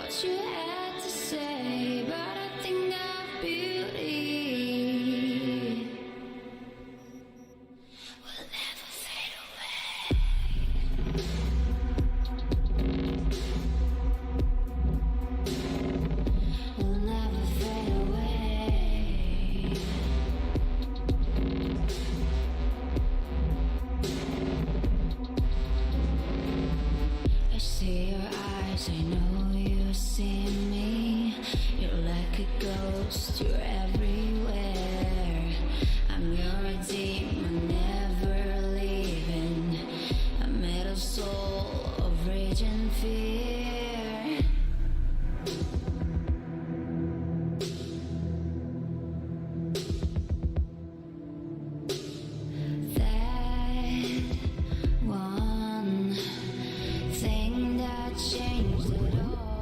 what you had to say, but I think that beauty will never fade away. Will never fade away. I see your eyes, I know you see me. You're like a ghost, you're everywhere. I'm your demon, never leaving. I made a soul of rage and fear. That one thing that changed it all.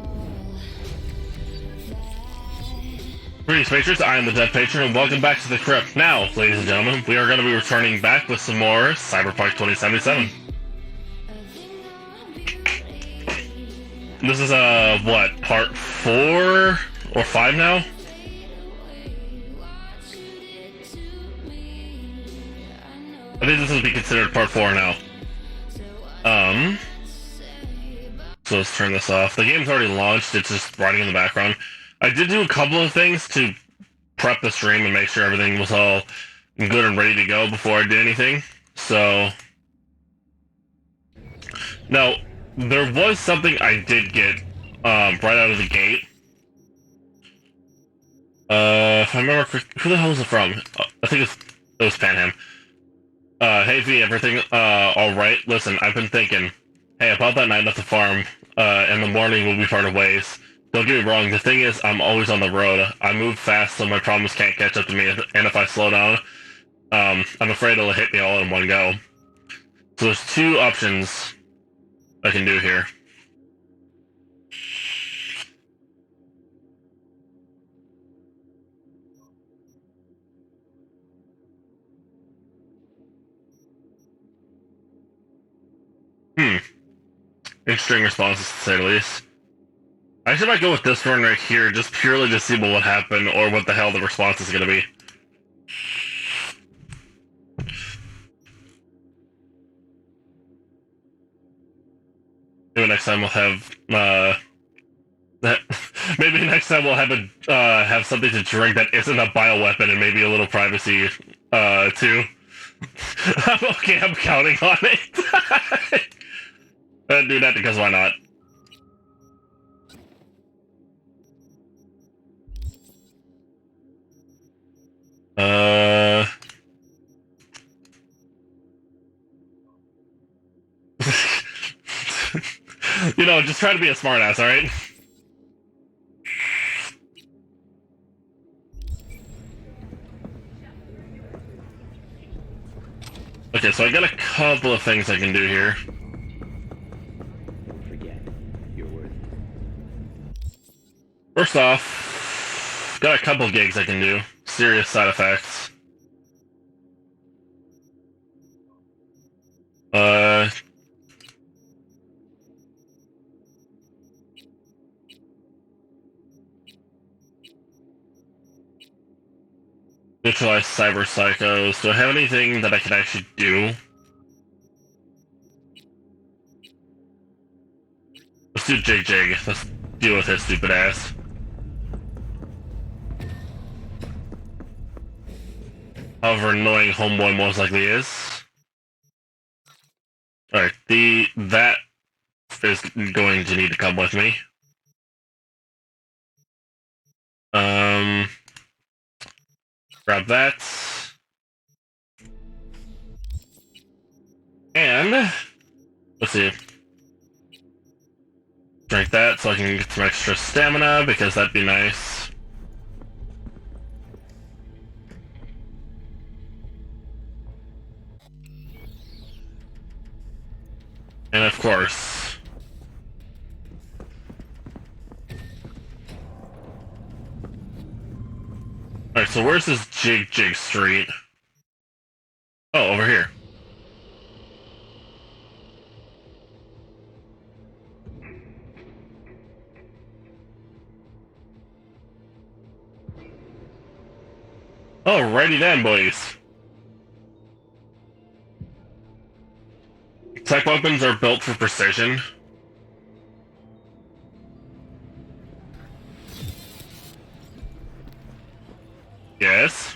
Greetings, patrons. I am the Dead Patron, and welcome back to the Crypt. Now, ladies and gentlemen, we are going to be returning back with some more Cyberpunk 2077. This is, what, part 4 or 5 now? I think this will be considered part 4 now. So let's turn this off. The game's already launched, it's just running in the background. I did do a couple of things to prep the stream and make sure everything was all good and ready to go before I did anything. So, now, there was something I did get right out of the gate. If I remember, who the hell was it from? I think it was Panham. Hey V, everything alright? Listen, I've been thinking, hey, about that night at the farm, in the morning we'll be parted ways. Don't get me wrong, the thing is, I'm always on the road. I move fast so my problems can't catch up to me, and if I slow down, I'm afraid it'll hit me all in one go. So there's two options I can do here. Interesting responses, to say the least. I actually might go with this one right here, just purely to see what would happen, or what the hell the response is going to be. Maybe next time we'll have, maybe next time we'll have have something to drink that isn't a bioweapon, and maybe a little privacy, too. Okay, I'm counting on it. Do that because why not? You know, just try to be a smartass, alright? Okay, so I got a couple of things I can do here. First off, got a couple gigs I can do. Serious side effects. Neutralize cyber psychos. Do I have anything that I can actually do? Let's do Jig Jig. Let's deal with his stupid ass. However annoying Homeboy most likely is. Alright, that is going to need to come with me. Grab that. And let's see. Drink that so I can get some extra stamina, because that'd be nice. And of course, alright, so where's this Jig Jig Street? Oh, over here. Alrighty then, boys. Tech weapons are built for precision. Yes.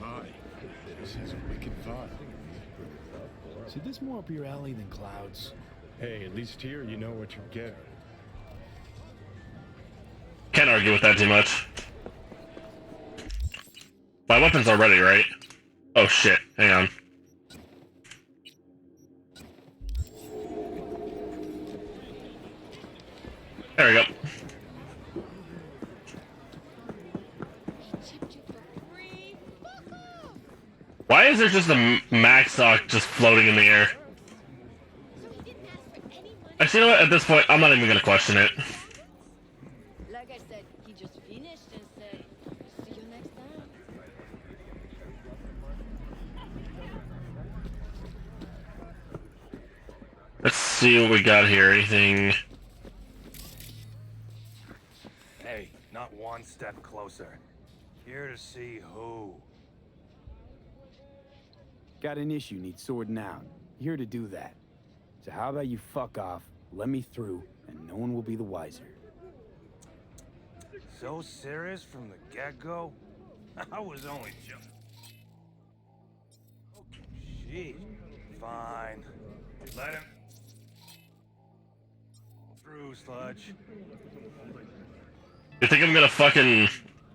My, this is a wicked vibe. See, this more up your alley than clouds. Hey, at least here you know what you're getting. Can't argue with that too much. My weapons are ready, right? Oh shit, hang on. There we go. Why is there just a max stock just floating in the air? Actually, you know what? At this point, I'm not even gonna question it. Like I said, he just finished and said, see you next time. Let's see what we got here. Anything? Hey, not one step closer. Here to see who. Got an issue, need sorting out. Here to do that. So how about you fuck off, let me through, and no one will be the wiser. So serious from the get-go? I was only joking. Oh, jeez. Fine. Let him through, Sludge. You think I'm gonna fucking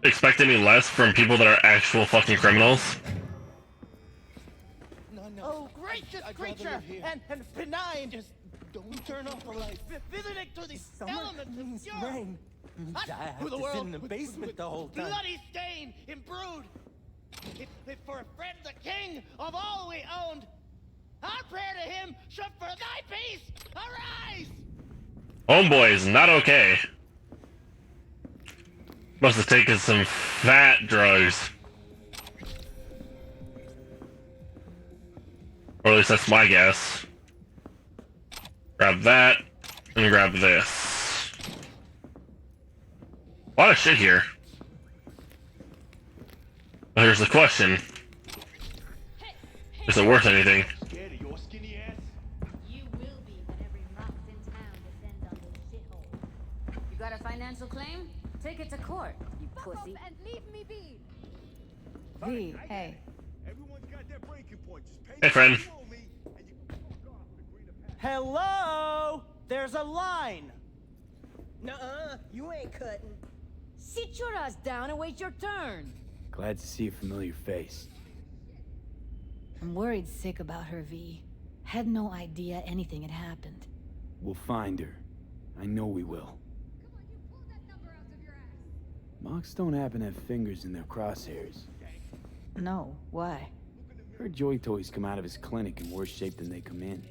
expect any less from people that are actual fucking criminals? Oh, gracious creature! And benign! Just don't turn off the light. Visiting to the elements of pure... I have to sit in the basement the whole time. Bloody stain, imbrued! If for a friend the king of all we owned, our prayer to him should for thy peace arise! Homeboy is not okay. Must have taken some fat drugs. Or at least that's my guess. Grab that, and grab this. A lot of shit here. But here's the question. Is it worth anything? You will be when every mouse in town descends on this shithole. You got a financial claim? Take it to court, you pussy. and leave me be. V, hey. Everyone's got their breaking point. Just pay Hey, friend. Hello! There's a line! Nuh-uh, you ain't cutting. Sit your ass down and wait your turn. Glad to see a familiar face. I'm worried sick about her, V. Had no idea anything had happened. We'll find her. I know we will. Mox don't happen to have fingers in their crosshairs. No, why? Her joy toys come out of his clinic in worse shape than they come in.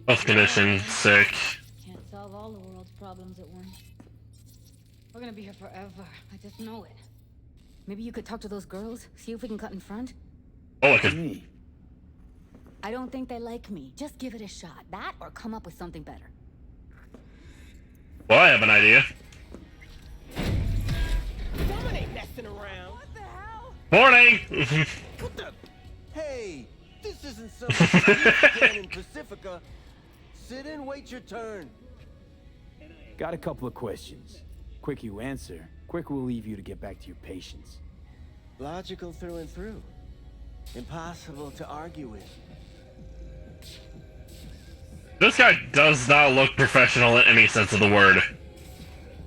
Health condition, sick. Can't solve all the world's problems at once. We're gonna be here forever. I just know it. Maybe you could talk to those girls, see if we can cut in front? Oh, I could. Me? I don't think they like me. Just give it a shot. That or come up with something better. Well, I have an idea. Someone ain't messing around! What the hell? Morning! What the? Hey, this isn't some again in Pacifica. Sit and wait your turn. Got a couple of questions. Quick you answer, quick we'll leave you to get back to your patients. Logical through and through. Impossible to argue with. This guy does not look professional in any sense of the word.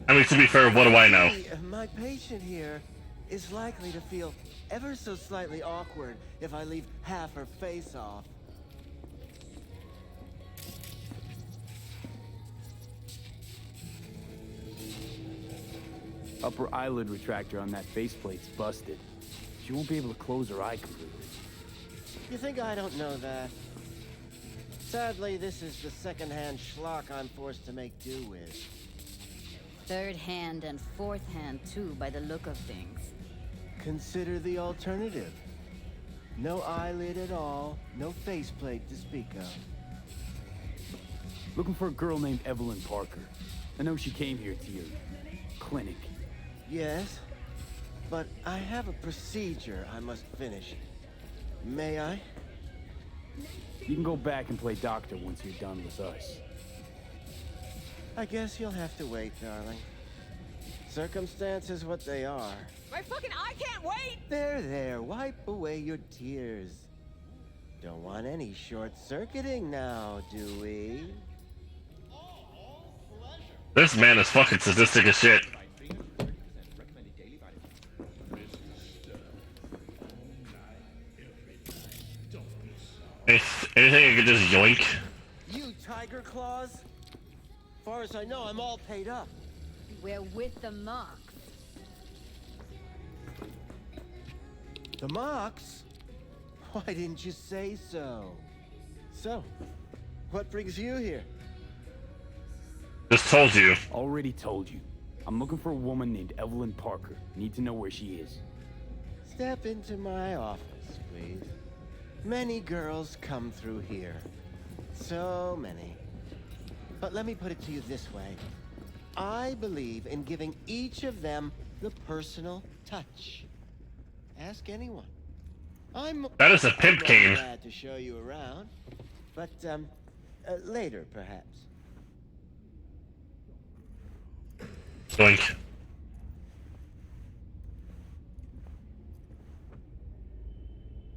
I mean, to be fair, what do I know? Hey, my patient here is likely to feel ever so slightly awkward if I leave half her face off. Upper eyelid retractor on that faceplate's busted. She won't be able to close her eye completely. You think I don't know that? Sadly, this is the second-hand schlock I'm forced to make do with. Third hand and fourth hand, too, by the look of things. Consider the alternative. No eyelid at all, no faceplate to speak of. Looking for a girl named Evelyn Parker. I know she came here to your clinic. Yes, but I have a procedure I must finish. May I? You can go back and play doctor once you're done with us. I guess you'll have to wait, darling. Circumstances what they are. I can't wait! There, wipe away your tears. Don't want any short-circuiting now, do we? This man is fucking sadistic as shit. Anything I could just yoink? You tiger claws? Far as I know, I'm all paid up. We're with the Mox. The Mox? Why didn't you say so? So, what brings you here? Just told you. Already told you. I'm looking for a woman named Evelyn Parker. Need to know where she is. Step into my office, please. Many girls come through here. So many. But let me put it to you this way. I believe in giving each of them the personal touch. Ask anyone. That is a pimp I'm cane. glad to show you around, but later perhaps. Yoink.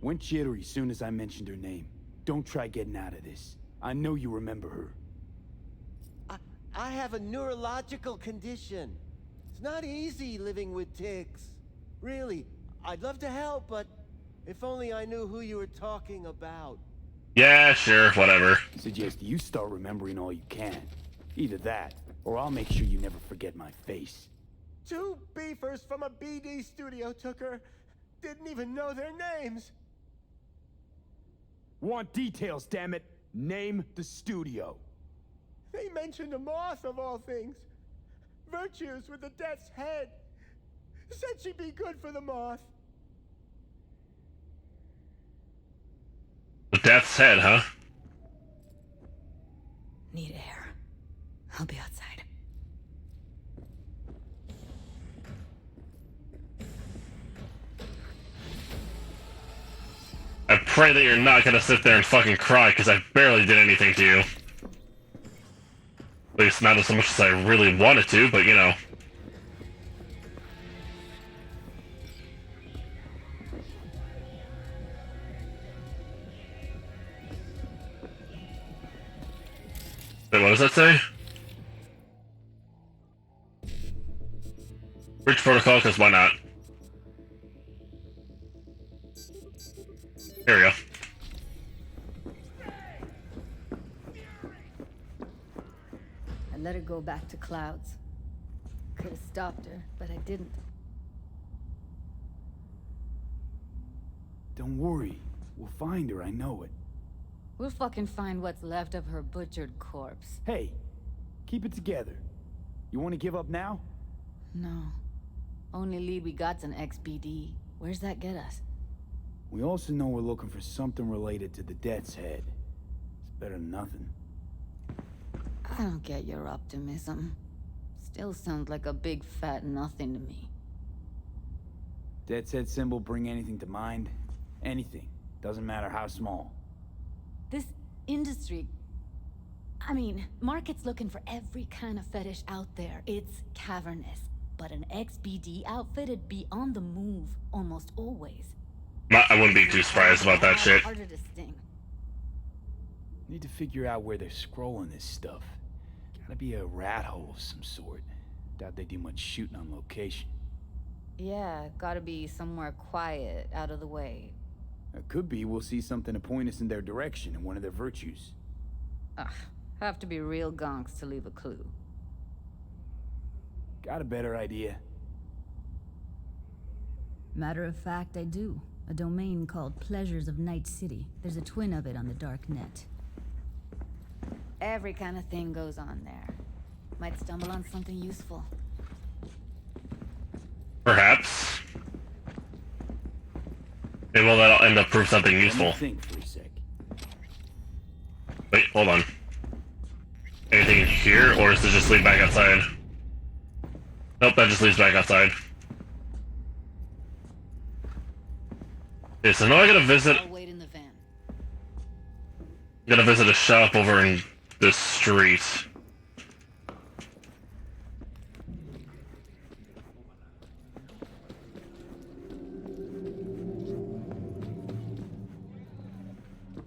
Went jittery soon as I mentioned her name. Don't try getting out of this. I know you remember her. I have a neurological condition. It's not easy living with tics. Really, I'd love to help, but if only I knew who you were talking about. Yeah, sure, whatever. Suggest you start remembering all you can. Either that, or I'll make sure you never forget my face. 2 beefers from a BD studio took her. Didn't even know their names. Want details, damn it! Name the studio. They mentioned a moth of all things. Virtues with the death's head. Said she'd be good for the moth. The death's head, huh? Need air. I'll be outside. I pray that you're not gonna sit there and fucking cry, because I barely did anything to you. At least not as much as I really wanted to, but you know. Wait, what does that say? Breach protocol, because why not? Here we go. I let her go back to Clouds. Could have stopped her, but I didn't. Don't worry. We'll find her, I know it. We'll fucking find what's left of her butchered corpse. Hey, keep it together. You want to give up now? No. Only lead we got's an XBD. Where's that get us? We also know we're looking for something related to the Death's Head. It's better than nothing. I don't get your optimism. Still sounds like a big fat nothing to me. Death's Head symbol bring anything to mind? Anything. Doesn't matter how small. This industry... I mean, market's looking for every kind of fetish out there. It's cavernous. But an XBD outfit'd be on the move almost always. I wouldn't be too surprised about that shit. Harder to sting. Need to figure out where they're scrolling this stuff. Gotta be a rat hole of some sort. Doubt they do much shooting on location. Yeah, gotta be somewhere quiet, out of the way. It could be we'll see something to point us in their direction in one of their virtues. Ugh, have to be real gonks to leave a clue. Got a better idea? Matter of fact, I do. A domain called Pleasures of Night City. There's a twin of it on the dark net. Every kind of thing goes on there. Might stumble on something useful. Perhaps. Maybe well, that'll end up prove something Let me useful. think for a sec. Wait, hold on. Anything in here, or does it just lead back outside? Nope, that just leads back outside. Okay, so now I gotta visit. I'll wait in the van. Gotta visit a shop over in this street.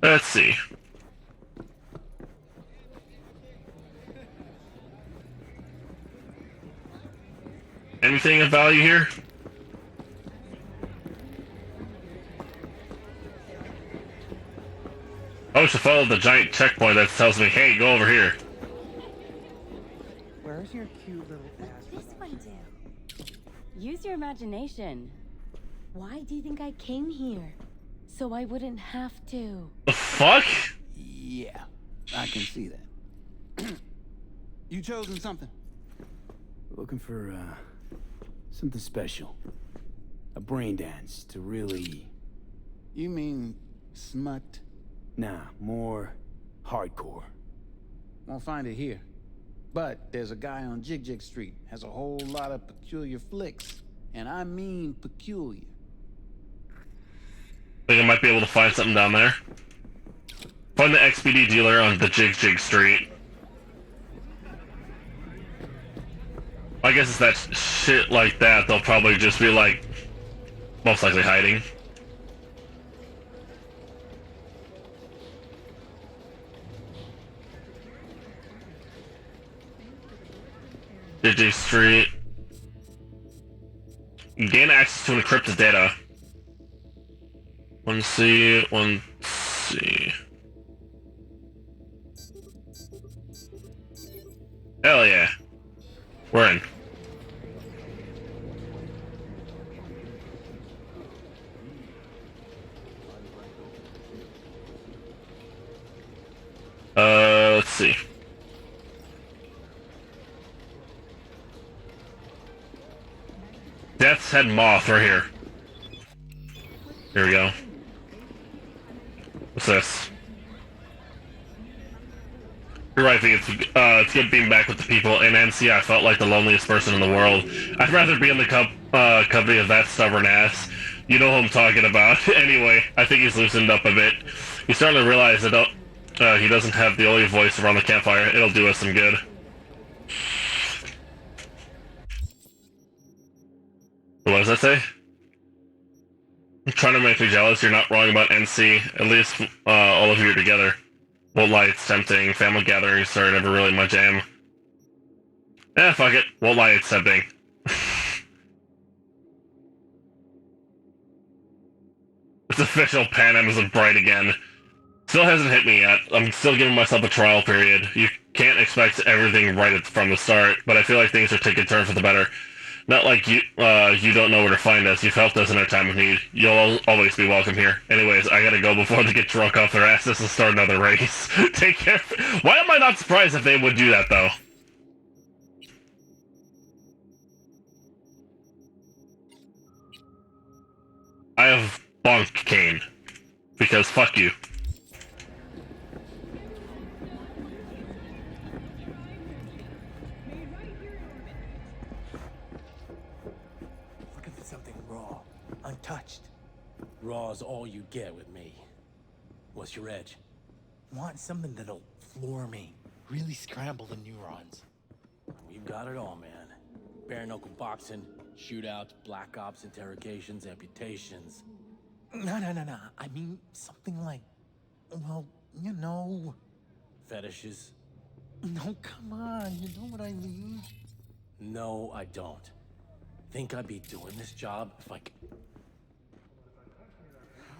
Let's see. Anything of value here? I should follow the giant checkpoint that tells me, hey, go over here. Where's your cute little ass? This one do? Use your imagination. Why do you think I came here? So I wouldn't have to. The fuck? Yeah, I can see that. You chosen something? Looking for, something special. A brain dance to really... You mean smut? Nah, more hardcore. Won't find it here. But there's a guy on Jig Jig Street, has a whole lot of peculiar flicks. And I mean peculiar. Think I might be able to find something down there. Find the XBD dealer on the Jig Jig Street. I guess it's that shit like that, they'll probably just be like, most likely hiding. Jig Jig Street. Gain access to encrypted data. One C. Hell yeah. We're in. Let's see. Death's Head Moth right here. Here we go. What's this? You're right, V. It's good being back with the people. In NC, I felt like the loneliest person in the world. I'd rather be in the company of that stubborn ass. You know who I'm talking about. Anyway, I think he's loosened up a bit. He's starting to realize that he doesn't have the only voice around the campfire. It'll do us some good. What does that say? I'm trying to make me jealous. You're not wrong about NC. At least all of you are together. Won't lie, it's tempting. Family gatherings are never really my jam. Eh, fuck it. Won't lie, it's tempting. It's official. Panem isn't bright again. Still hasn't hit me yet. I'm still giving myself a trial period. You can't expect everything right from the start, but I feel like things are taking a turn for the better. Not like you don't know where to find us. You've helped us in our time of need. You'll always be welcome here. Anyways, I gotta go before they get drunk off their asses and start another race. Take care. Why am I not surprised if they would do that, though? I have Bonk Cane. Because fuck you. Looking for something raw, untouched. Raw's all you get with me. What's your edge? Want something that'll floor me. Really scramble the neurons. We've got it all, man. Bare knuckle boxing, shootouts, black ops, interrogations, amputations. No. I mean, something like, well, you know. Fetishes. No, come on, you know what I mean? No, I don't. Think I'd be doing this job if I could...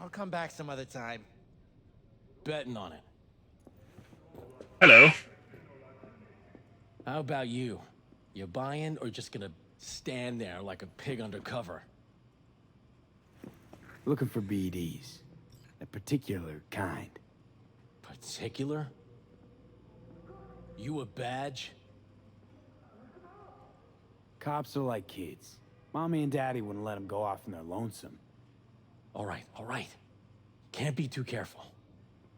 I'll come back some other time. Betting on it. Hello. How about you? You buying or just gonna stand there like a pig undercover? Looking for BDs. A particular kind. Particular? You a badge? Cops are like kids. Mommy and Daddy wouldn't let them go off in their lonesome. All right. Can't be too careful.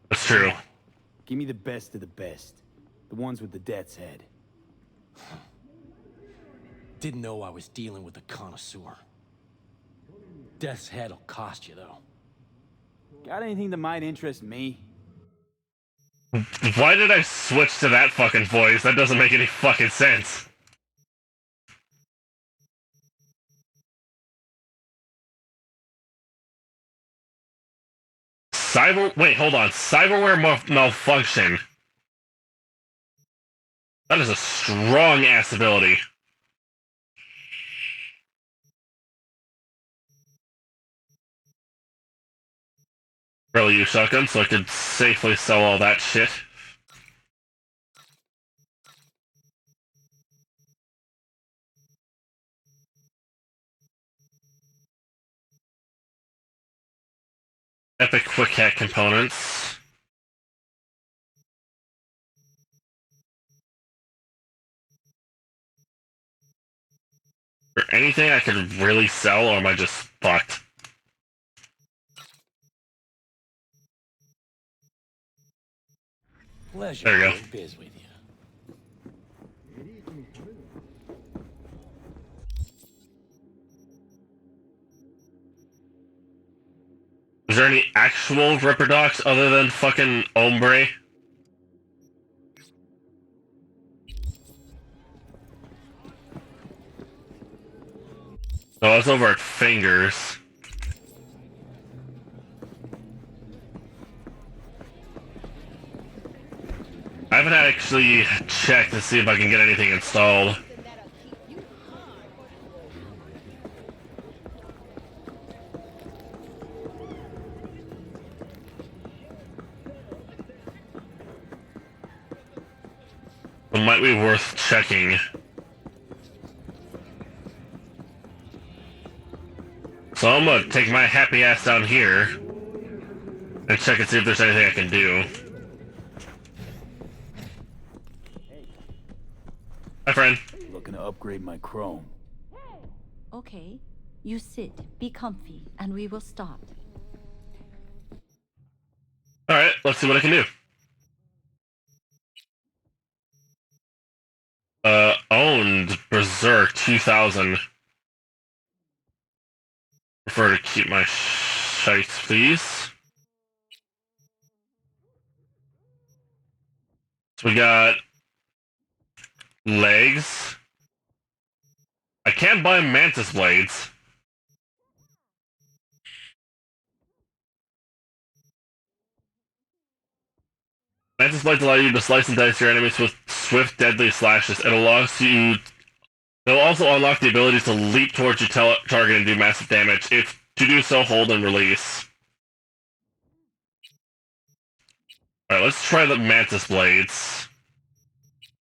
That's true. Give me the best of the best. The ones with the Death's Head. Didn't know I was dealing with a connoisseur. Death's Head'll cost you, though. Got anything that might interest me? Why did I switch to that fucking voice? That doesn't make any fucking sense. Wait, hold on. Cyberware malfunction. That is a strong ass ability. Really use shotgun so I could safely sell all that shit. Epic quick hack components. Is there anything I could really sell, or am I just fucked? Pleasure There you go. doing biz with you. Is there any actual Ripper Docs other than fucking Ombre? Oh, I was over at Fingers. I haven't actually checked to see if I can get anything installed. It might be worth checking. So I'm gonna take my happy ass down here and check and see if there's anything I can do. Hi, friend. Looking to upgrade my chrome. Okay, you sit, be comfy, and we will start. Alright, let's see what I can do. Owned Berserk 2000. Prefer to keep my shites, please. So we got legs. I can't buy mantis blades. Mantis blades allow you to slice and dice your enemies with swift, deadly slashes. It'll also unlock the ability to leap towards your target and do massive damage. If to do so, hold and release. Alright, let's try the mantis blades.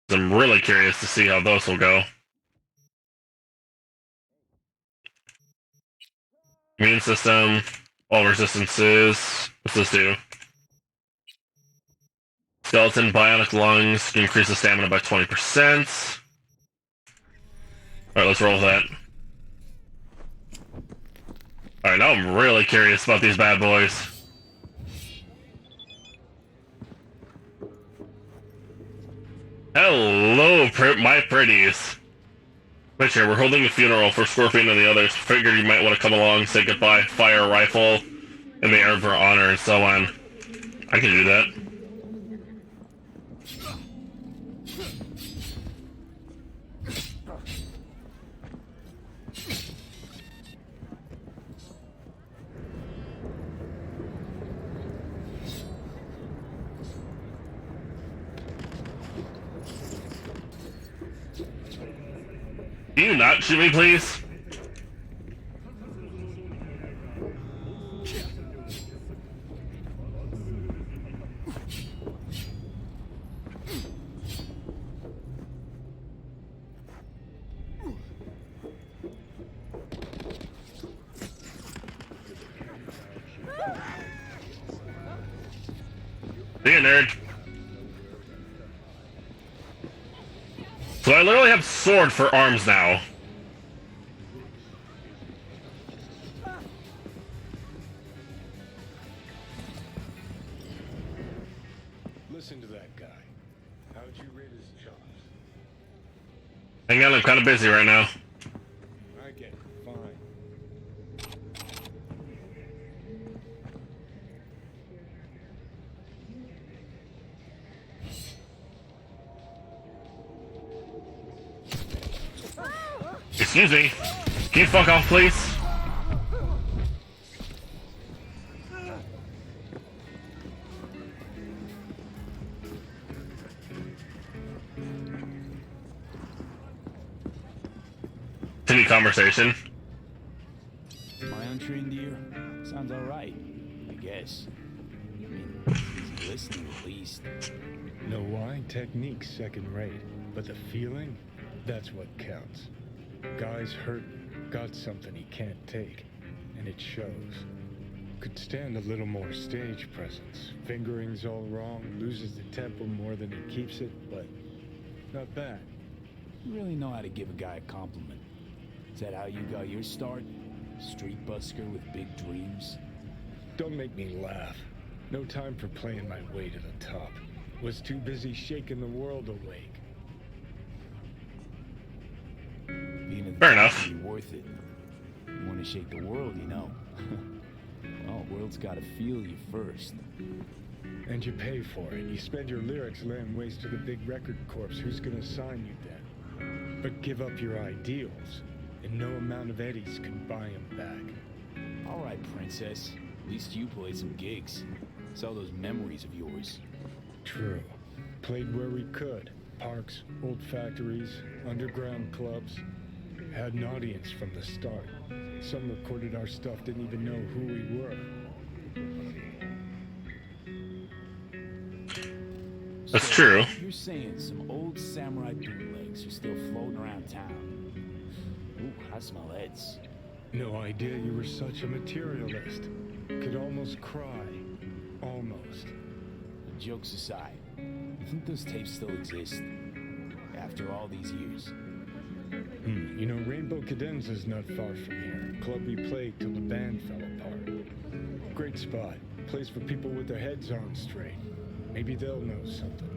I'm really curious to see how those will go. Immune system, all resistances. What's this do? Skeleton, bionic lungs, can increase the stamina by 20%. Alright, let's roll with that. Alright, now I'm really curious about these bad boys. Hello, my pretties. Witcher, we're holding a funeral for Scorpion and the others. Figured you might want to come along, say goodbye, fire a rifle, in the air for honor, and so on. I can do that. Can you not shoot me, please? See you, nerd. So I literally have sword for arms now. Listen to that guy. How'd you rate his chops? Hang on, I'm kind of busy right now. I get it. Fine. Excuse me. Can you fuck off, please? Any conversation? My untrained ear sounds alright, I guess. I mean, he's listening at least. Know why? Technique's second rate, but the feeling, that's what counts. Guy's hurting, got something he can't take, and it shows. Could stand a little more stage presence. Fingering's all wrong, loses the tempo more than he keeps it, but not bad. You really know how to give a guy a compliment. Is that how you got your start? Street busker with big dreams? Don't make me laugh. No time for playing my way to the top. Was too busy shaking the world awake. Being at the Fair top enough. can be worth it. You want to shake the world, you know. Well, world's got to feel you first. And you pay for it. You spend your lyrics laying waste to the big record corps. Who's gonna sign you then? But give up your ideals, and no amount of eddies can buy them back. All right, princess. At least you played some gigs. Sell those memories of yours. True. Played where we could. Parks, old factories, underground clubs. Had an audience from the start. Some recorded our stuff, didn't even know who we were. That's true. You're saying some old samurai bootlegs are still floating around town. Ooh, I smell heads. No idea you were such a materialist. Could almost cry. Almost. But jokes aside, you think those tapes still exist? After all these years? You know, Rainbow Cadenza's not far from here. Club we played till the band fell apart. Great spot. Place for people with their heads on straight. Maybe they'll know something.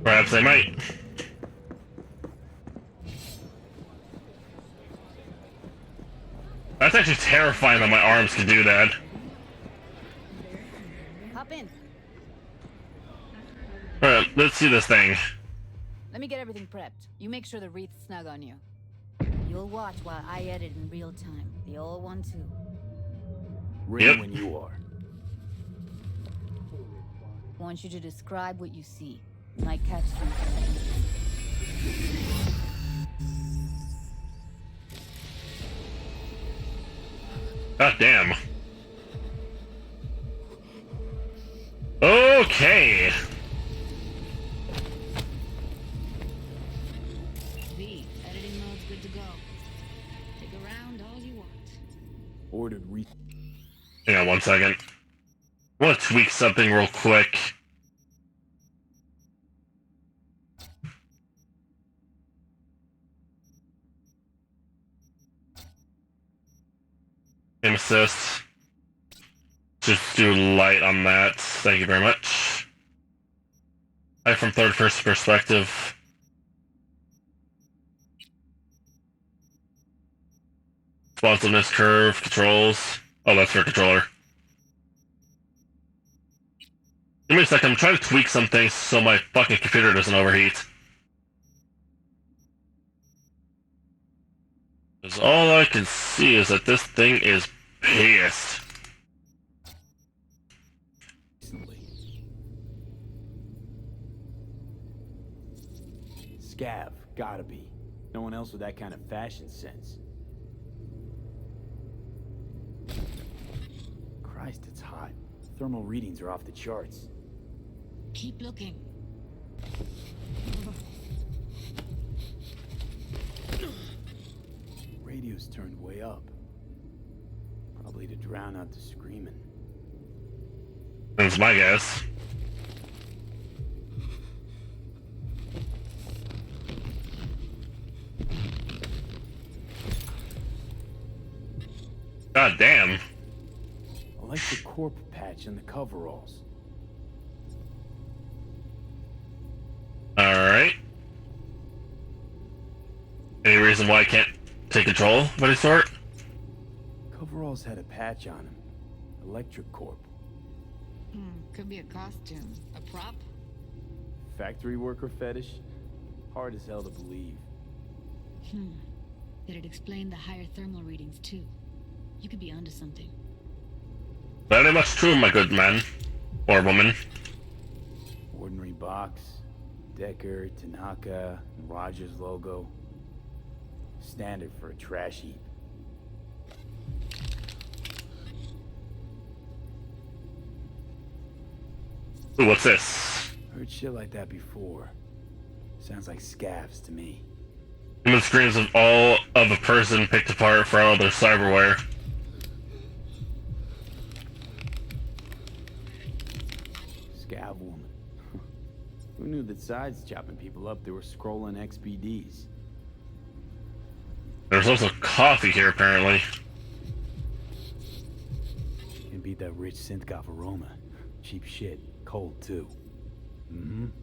Perhaps they might. That's actually terrifying that my arms can do that. Hop in. Alright, let's see this thing. Let me get everything prepped. You make sure the wreath's snug on you. You'll watch while I edit in real time. The old one too. Ready when you are. Want you to describe what you see. Might catch some. God damn. Okay. V, editing mode's good to go. Take around all you want. Ordered wreath. Hang on 1 second. I want to tweak something real quick. Aim assist. Just do light on that. Thank you very much. Light from third person perspective. Responsiveness curve, controls. Oh, that's for controller. Give me a second, I'm trying to tweak some things so my fucking computer doesn't overheat. Because all I can see is that this thing is pissed. Scav, gotta be. No one else with that kind of fashion sense. Christ, it's hot. Thermal readings are off the charts. Keep looking. Radio's turned way up. Probably to drown out the screaming. That's my guess. God damn. I like the corp patch and the coveralls. Alright. Any reason why I can't take control of any sort? Coveralls had a patch on them. Electric Corp. Could be a costume. A prop? Factory worker fetish? Hard as hell to believe. It'd explain the higher thermal readings, too. You could be onto something. Very much true, my good man. Or woman. Ordinary box. Decker, Tanaka, and Rogers logo. Standard for a trash heap. Ooh, what's this? Heard shit like that before. Sounds like scavs to me. Human screens of all of a person picked apart for all their cyberware. Scav woman. Who knew that sides chopping people up, they were scrolling XBDs? There's also coffee here, apparently. Can beat that rich synth-goth aroma. Cheap shit. Cold, too.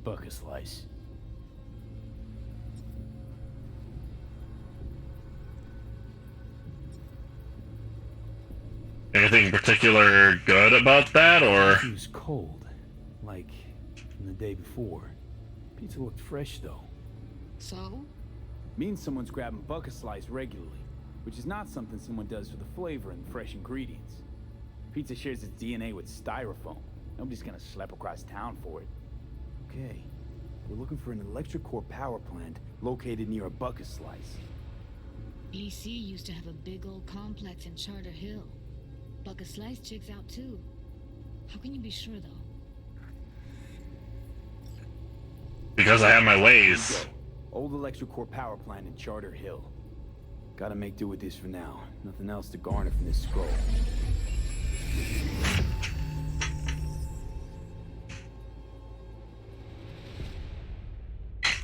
Buck a slice. Anything particular good about that, or? It was cold. Like, from the day before. Pizza looked fresh, though. So? Means someone's grabbing buck a slice regularly. Which is not something someone does for the flavor and fresh ingredients. Pizza shares its DNA with styrofoam. Nobody's gonna slap across town for it. Okay, we're looking for an electric core power plant located near a bucket slice. BC used to have a big old complex in Charter Hill. Bucket Slice checks out too. How can you be sure though? Because I have my ways. Old electric core power plant in Charter Hill. Gotta make do with this for now. Nothing else to garner from this scroll.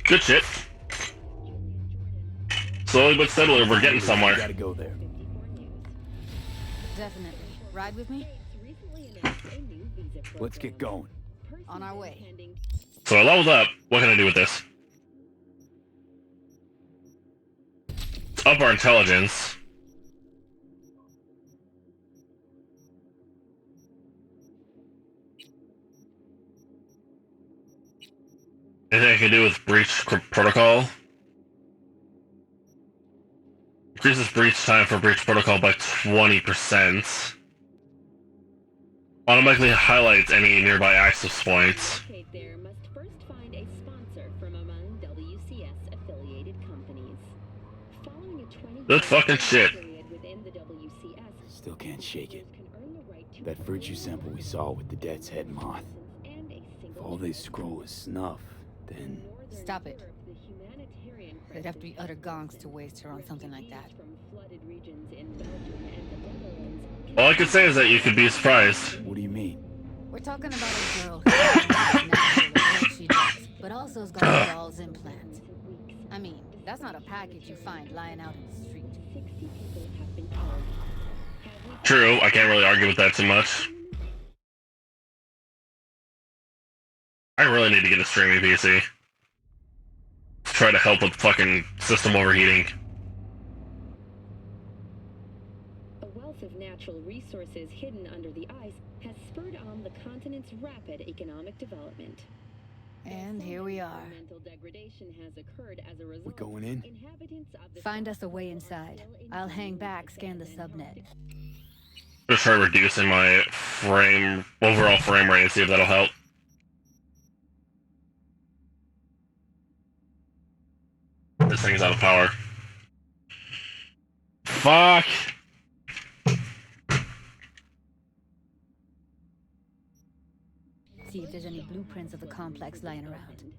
Good shit. Slowly but steadily, we're getting somewhere. Gotta go there. Definitely. Ride with me? Let's get going. On our way. So I leveled up. What can I do with this? Up our intelligence. Anything I can do with breach protocol? Increases breach time for breach protocol by 20%. Automatically highlights any nearby access points. There must first find a sponsor from among WCS affiliated companies. Following a 20 Good fucking shit. period within the WCS, Still can't shake it. That virtue sample we saw with the Death's Head moth. If all they scroll is snuff, then... Stop it. They'd have to be utter gongs to waste her on something like that. All I can say is that you could be surprised. What do you mean? We're talking about a girl who's natural at what she does, but also has got a doll's implant. I mean, that's not a package you find lying out in the street. True, I can't really argue with that too much. I really need to get a streaming PC. Try to help with fucking system overheating. A wealth of natural resources hidden under the ice has spurred on the continent's rapid economic development. And here we are. Environmental degradation has occurred as a result. We going in? Inhabitants of the Find us a way inside. I'll hang back, scan the subnet. Just try reducing my overall frame rate and see if that'll help. This thing is out of power. Fuck! See if there's any blueprints of the complex lying around.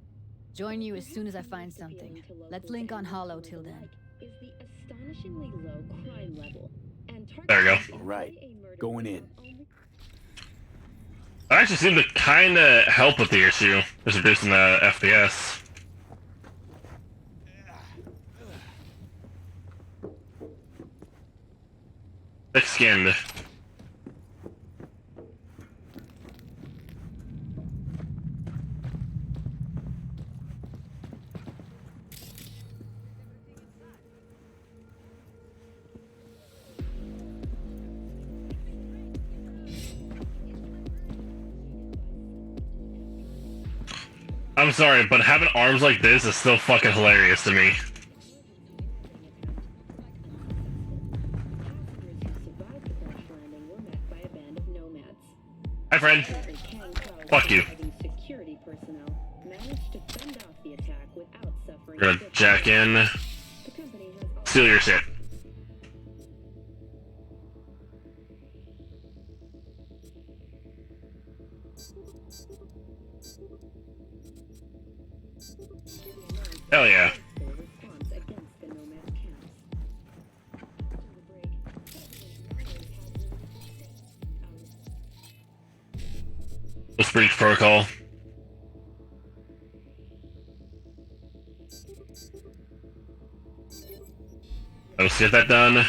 Join you as soon as I find something. Let's link on Hollow till then. is the astonishingly low crime level. And There we go. Alright, going in. That actually seemed to kinda help with the issue, just reducing the FPS. Thick-skinned. I'm sorry, but having arms like this is still fucking hilarious to me. Hi, friend. Fuck you. Security personnel managed to fend off the attack without suffering. We're gonna jack in. Steal your shit. Hell yeah. Let's breach protocol. Let's get that done.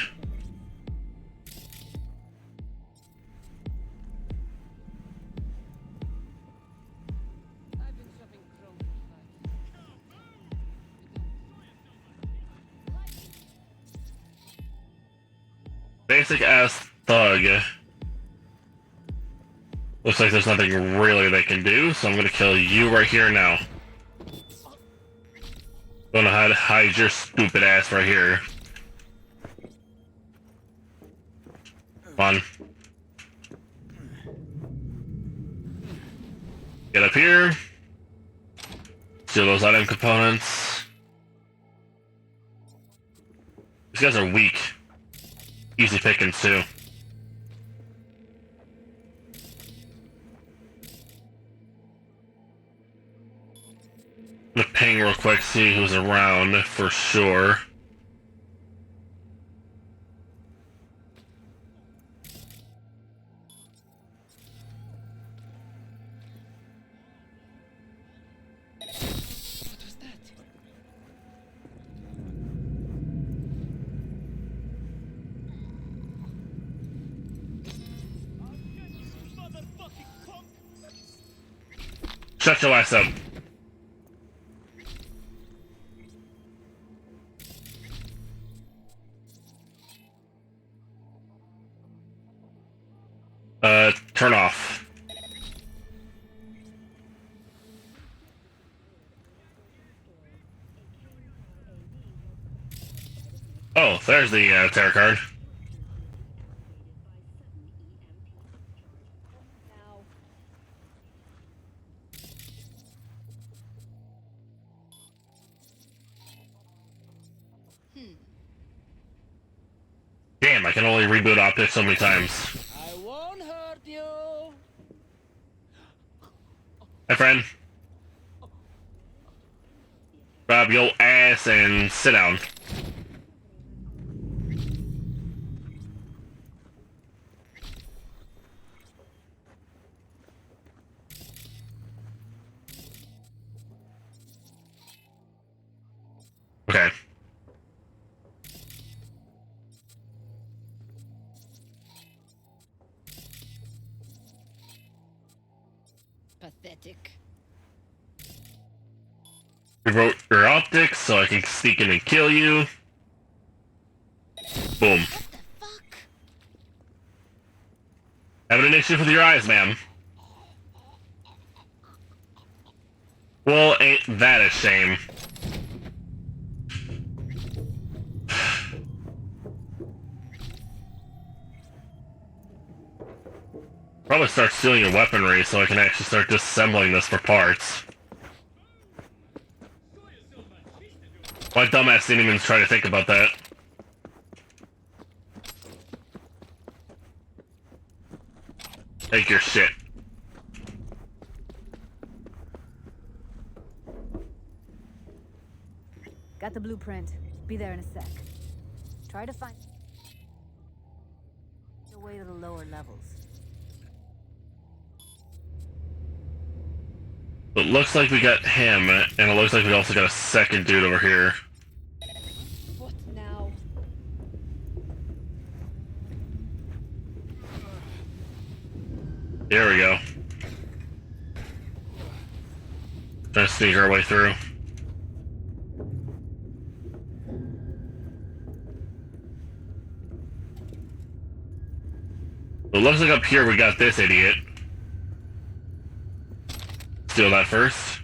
Basic ass thug. Looks like there's nothing really they can do, so I'm gonna kill you right here now. Don't know how to hide your stupid ass right here. Come on. Get up here. Steal those item components. These guys are weak. Easy pickings too. I'm gonna ping real quick, see who's around for sure. Shut your ass up. Turn off. Oh, there's the tarot card. Damn, I can only reboot optics so many times. I won't hurt you. Hi, friend. Grab your ass and sit down. Okay. Pathetic. Reboot your optics so I can sneak in and kill you. Boom. What the fuck? Having an issue with your eyes, ma'am. Well, ain't that a shame? Probably start stealing your weaponry so I can actually start disassembling this for parts. My dumbass didn't even try to think about that. Take your shit. Got the blueprint. Be there in a sec. Try to find the way to the lower levels. It looks like we got him, and it looks like we also got a second dude over here. What now? There we go. Trying to sneak our way through. It looks like up here we got this idiot. Steal that first.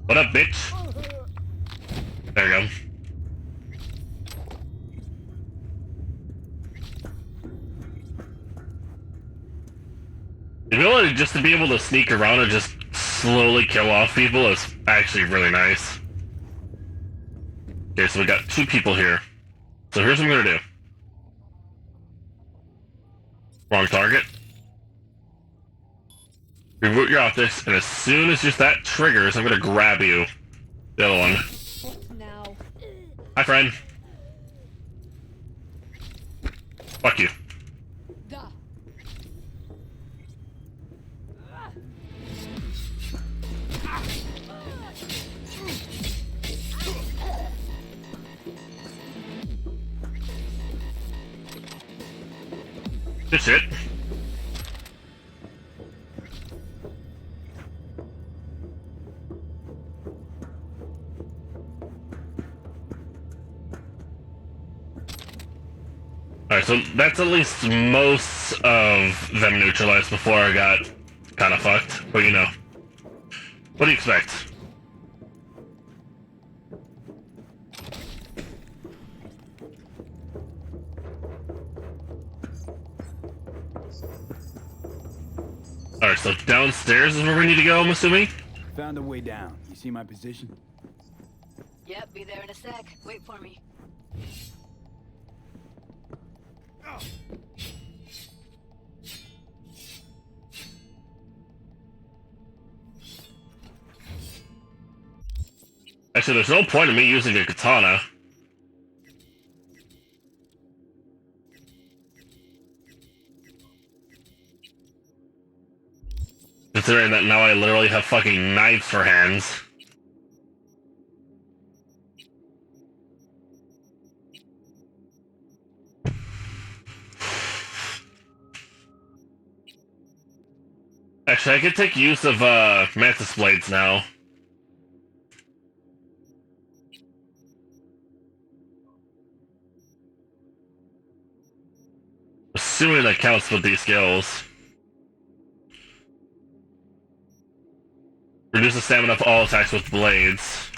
What up, bitch? There you go. The ability just to be able to sneak around and just slowly kill off people is actually really nice. Okay, so we got 2 people here. So here's what I'm gonna do. Wrong target. Reboot your optics, and as soon as just that triggers, I'm gonna grab you. The other one. Now. Hi, friend. Fuck you. Duh. Good shit. Alright, so that's at least most of them neutralized before I got kind of fucked. But you know. What do you expect? Alright, so downstairs is where we need to go, I'm assuming? Found a way down. You see my position? Yep, be there in a sec. Wait for me. Actually, there's no point in me using a katana. Considering that now I literally have fucking knives for hands. Actually, I could take use of, mantis blades now. Assuming that counts with these skills. Reduce the stamina of all attacks with blades.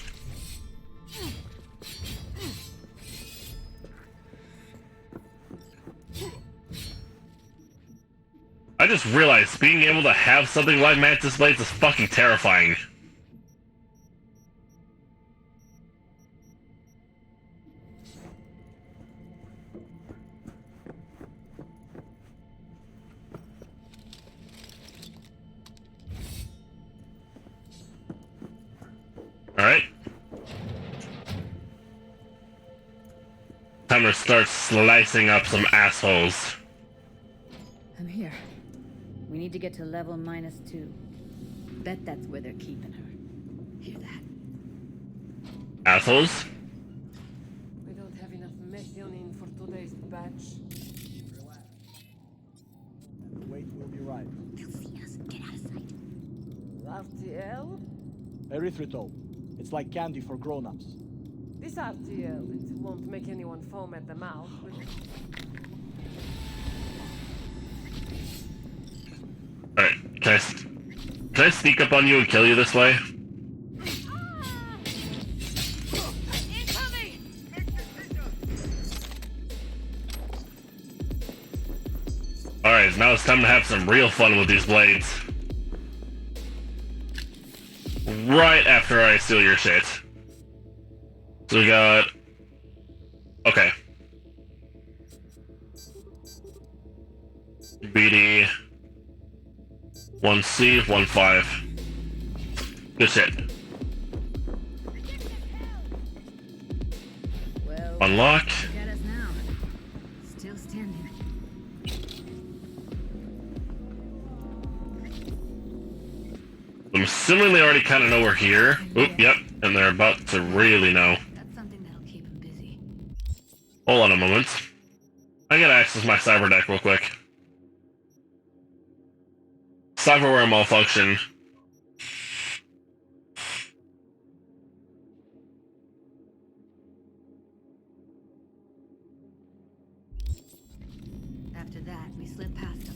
I just realized being able to have something like mantis blades is fucking terrifying. Alright. Time to start slicing up some assholes. I'm here. We need to get to level -2. Bet that's where they're keeping her. Hear that? Assholes? We don't have enough methionine for today's batch. Relax. Wait, we'll be right. They'll see us. Get out of sight. RTL? Erythritol. It's like candy for grown-ups. This RTL, it won't make anyone foam at the mouth, but... Alright, can I sneak up on you and kill you this way? Alright, now it's time to have some real fun with these blades. Right after I steal your shit. So we got... Okay. BD... 1C, 1-5. Good shit. Well, Unlock. look at us now. Still standing. I'm assuming they already kind of know we're here. Oop, yep, and they're about to really know. That's something that'll keep him busy. Hold on a moment. I gotta access my cyber deck real quick. Cyberware malfunction. After that, we slip past them.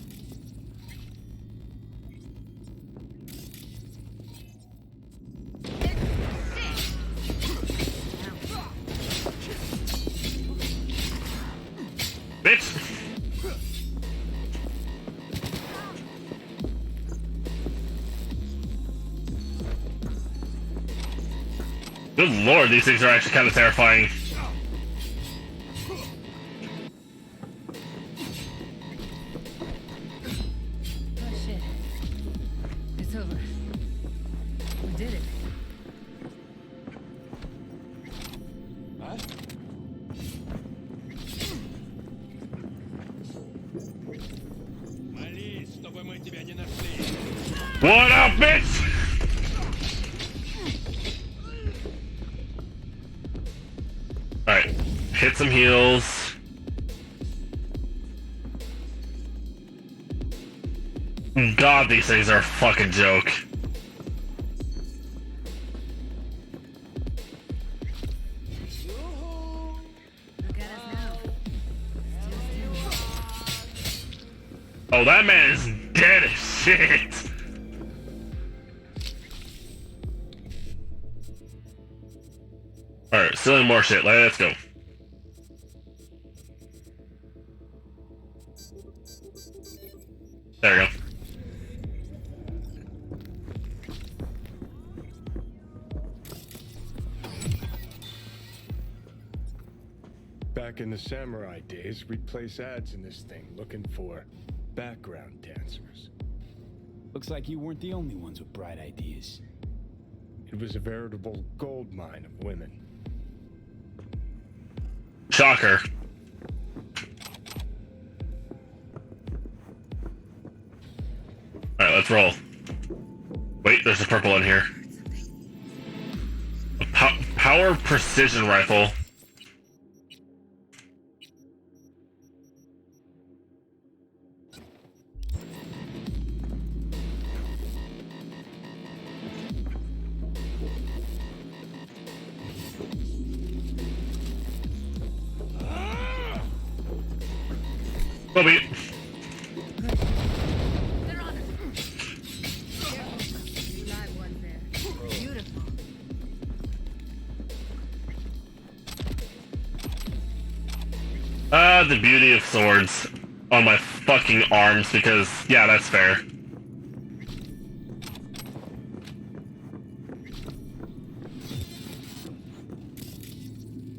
Bitch! Good lord, these things are actually kind of terrifying. Oh shit. It's over. We did it. What up, bitch? Alright, hit some heals. God, these things are a fucking joke. Look at us now. Oh, that man is dead as shit. Alright, stealing more shit. Let's go. There we go. Back in the samurai days, we'd place ads in this thing looking for background dancers. Looks like you weren't the only ones with bright ideas. It was a veritable gold mine of women. Shocker. Alright, let's roll. Wait, there's a purple in here. A power precision rifle. Bobby. They're on us. Careful. Two live ones there. Beautiful. The beauty of swords on my fucking arms, because, yeah, that's fair.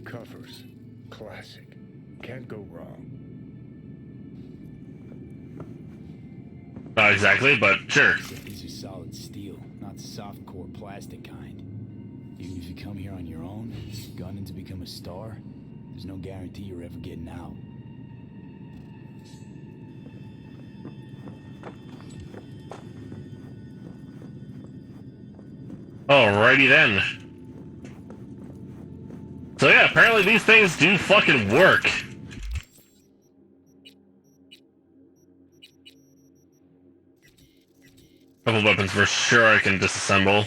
Covers. Classic. Can't go wrong. Not exactly, but sure. Except these are solid steel, not soft core plastic kind. Even if you come here on your own, gunning to become a star, there's no guarantee you're ever getting out. Alrighty then. So yeah, apparently these things do fucking work. Couple weapons for sure I can disassemble.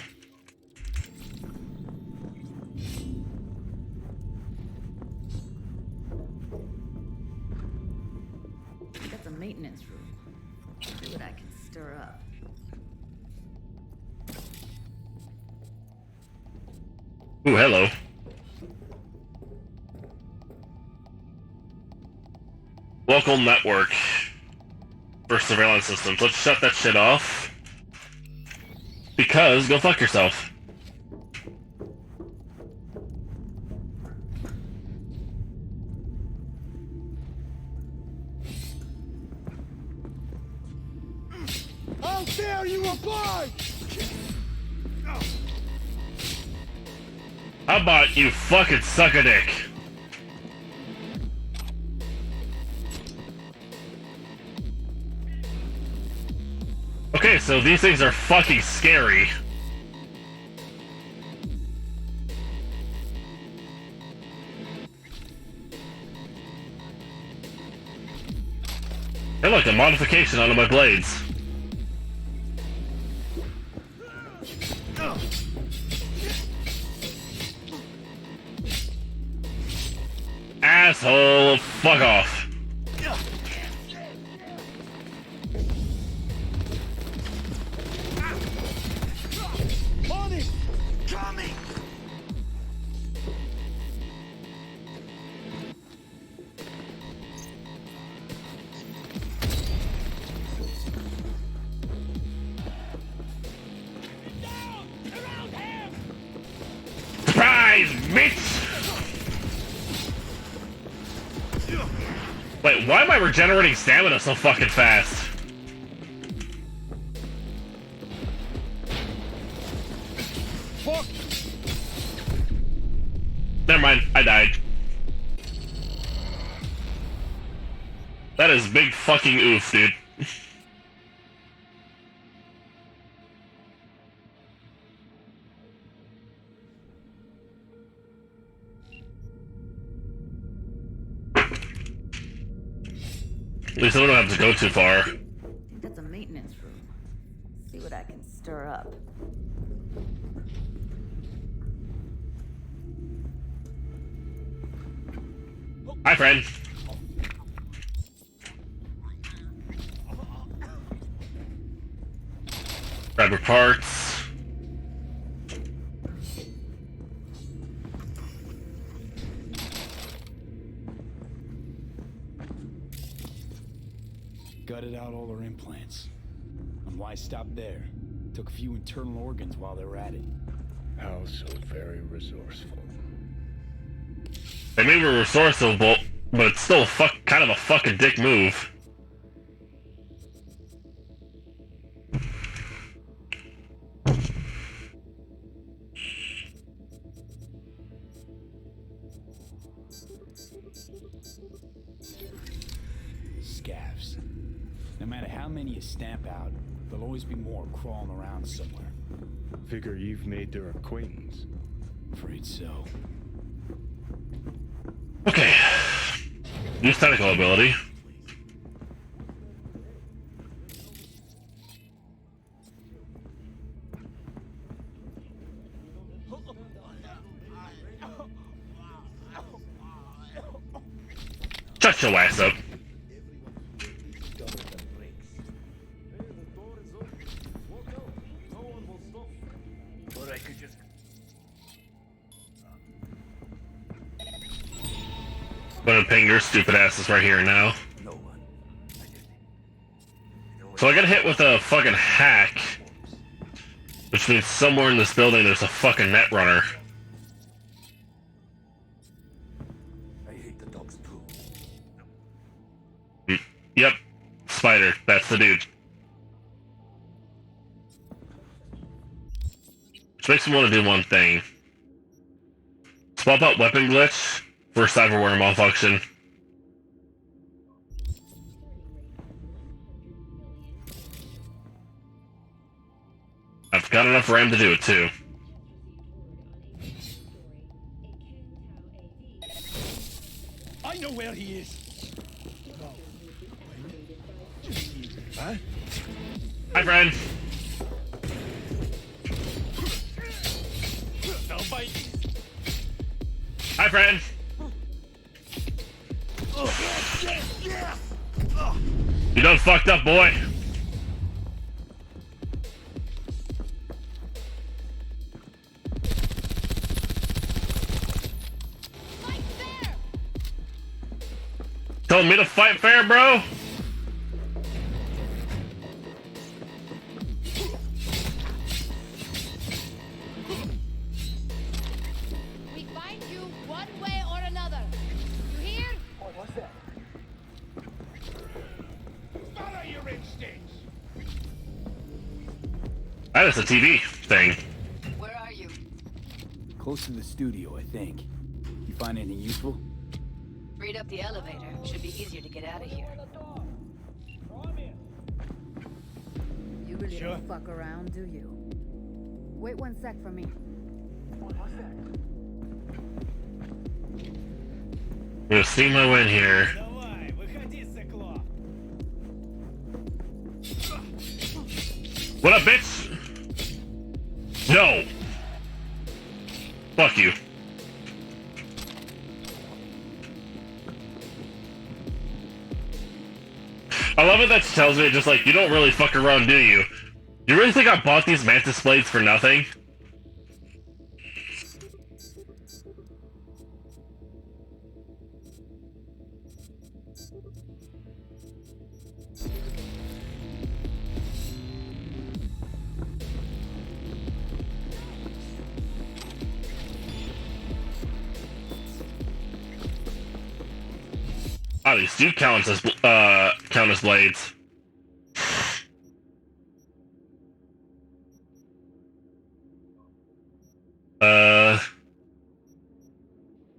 That's a maintenance room. See what I can stir up. Ooh, hello. Local network for surveillance systems. Let's shut that shit off. Because, go fuck yourself. How dare you abide! How about you fucking suck a dick? Okay, so these things are fucking scary. Hey look, a modification onto my blades. Asshole, fuck off. Money! Coming! Surprise! I regenerating stamina so fucking fast? Fuck! Never mind, I died. That is big fucking oof, dude. At least I don't have to go too far. I think that's a maintenance room. See what I can stir up. Hi, friend. Grab your parts. Gutted out all her implants. And why stop there? Took a few internal organs while they were at it. How so very resourceful. They may be resourceful, but it's still kind of a fucking dick move. Scavs. No matter how many you stamp out, there'll always be more crawling around somewhere. Figure you've made their acquaintance. Afraid so. Okay. Use technical ability. Shut your ass up. Gonna ping your stupid asses right here now. So I got hit with a fucking hack, which means somewhere in this building there's a fucking net runner. I hate the dog's poo. Yep, Spider, that's the dude. Which makes me want to do one thing. Swap out weapon glitch for cyberware malfunction. I've got enough RAM to do it too. I know where he is. Huh? Hi, friend. Now bite. Hi, friend. You done fucked up, boy. Telling me to fight fair, bro? We find you one way or another. You hear? What's that? Follow your instincts. That is a TV thing. Where are you? Close to the studio, I think. You find anything useful? Freed up the elevator. Should be easier to get out of here. You really Sure. don't fuck around, do you? Wait 1 sec for me. What's that? I'm gonna steam my way in here. Давай, выходи, сыкло. What up, bitch? No. Fuck you. I love it that she tells me just like, you don't really fuck around, do you? You really think I bought these mantis blades for nothing? Oh, these do count as blades.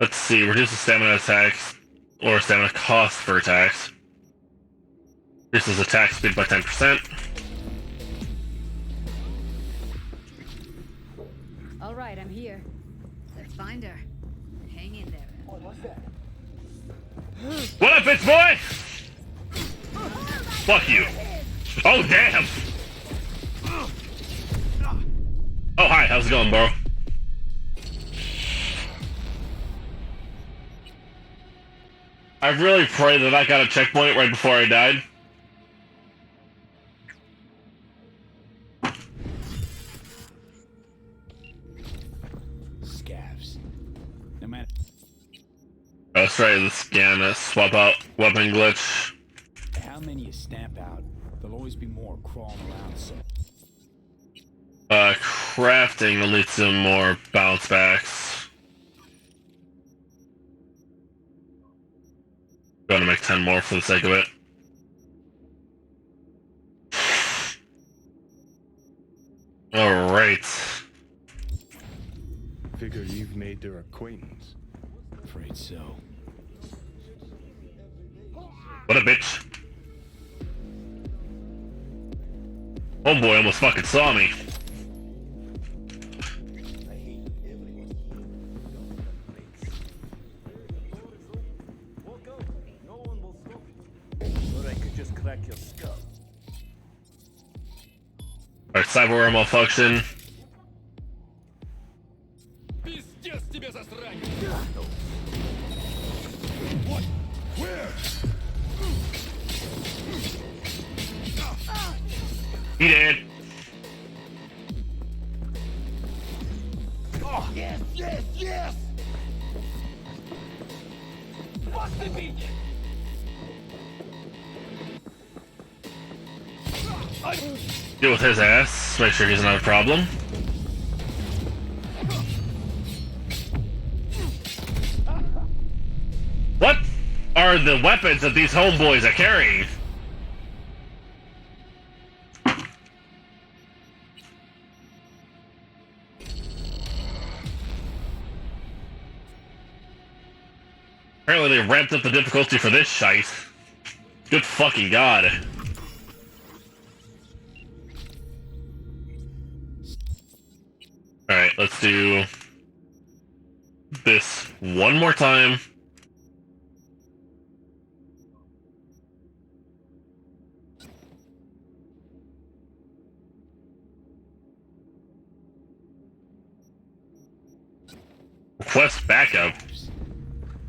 Let's see. Reduce the stamina attacks or stamina cost for attacks. Reduces attack speed by 10%. All right, I'm here. Let's find her. Hang in there. What up, bitch boy? Fuck you. Oh, damn. Oh, hi. How's it going, bro? I really pray that I got a checkpoint right before I died. Scavs. No matter. Let's try the scan, swap out weapon glitch. How many you stamp out, there'll always be more crawling around, so... Crafting will lead to more bounce backs. Gonna make 10 more for the sake of it. Alright. Figure you've made their acquaintance. Afraid so. What a bitch. Homeboy almost fucking saw me. Alright, cyber malfunction. What? Where? He did. Oh, yes, yes, yes! Bust the beach! Deal with his ass. Make sure he's not a problem. What are the weapons that these homeboys are carrying? Apparently they ramped up the difficulty for this shite. Good fucking god. Alright, let's do this one more time. Request backup.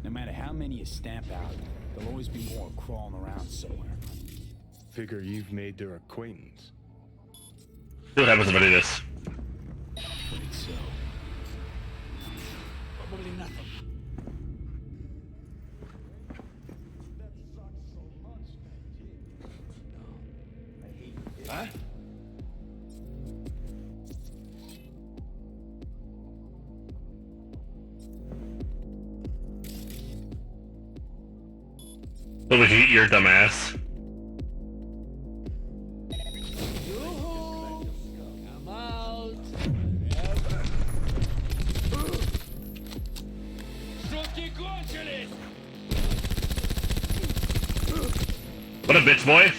No matter how many you stamp out, there'll always be more crawling around somewhere. Figure you've made their acquaintance. See what happens if I do this. Afraid so. Probably nothing. Huh? So we can eat your dumb ass. Come out. What a bitch boy.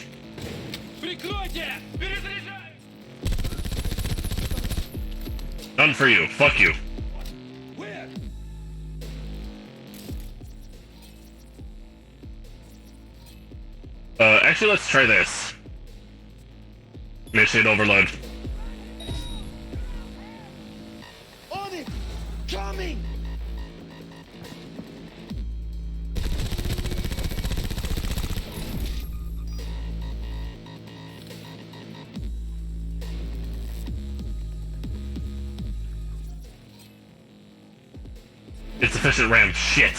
None for you. Fuck you. Actually, let's try this. Initiate overload. On it! Coming! Insufficient RAM. Shit.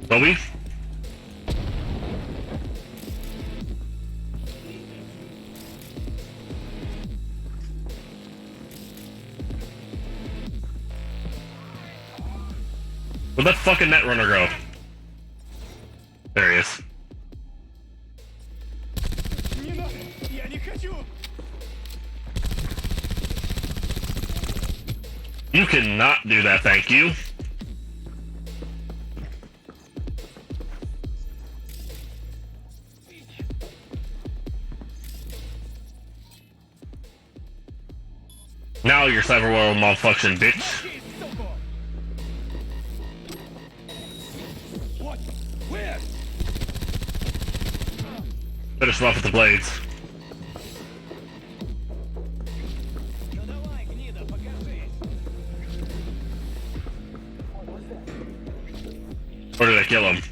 Bobby? Where'd that fucking Netrunner go? There he is. You cannot do that, thank you. Now you're Cyberworld malfunction, bitch. What? Where? Finish him off with the blades. Or did I kill him?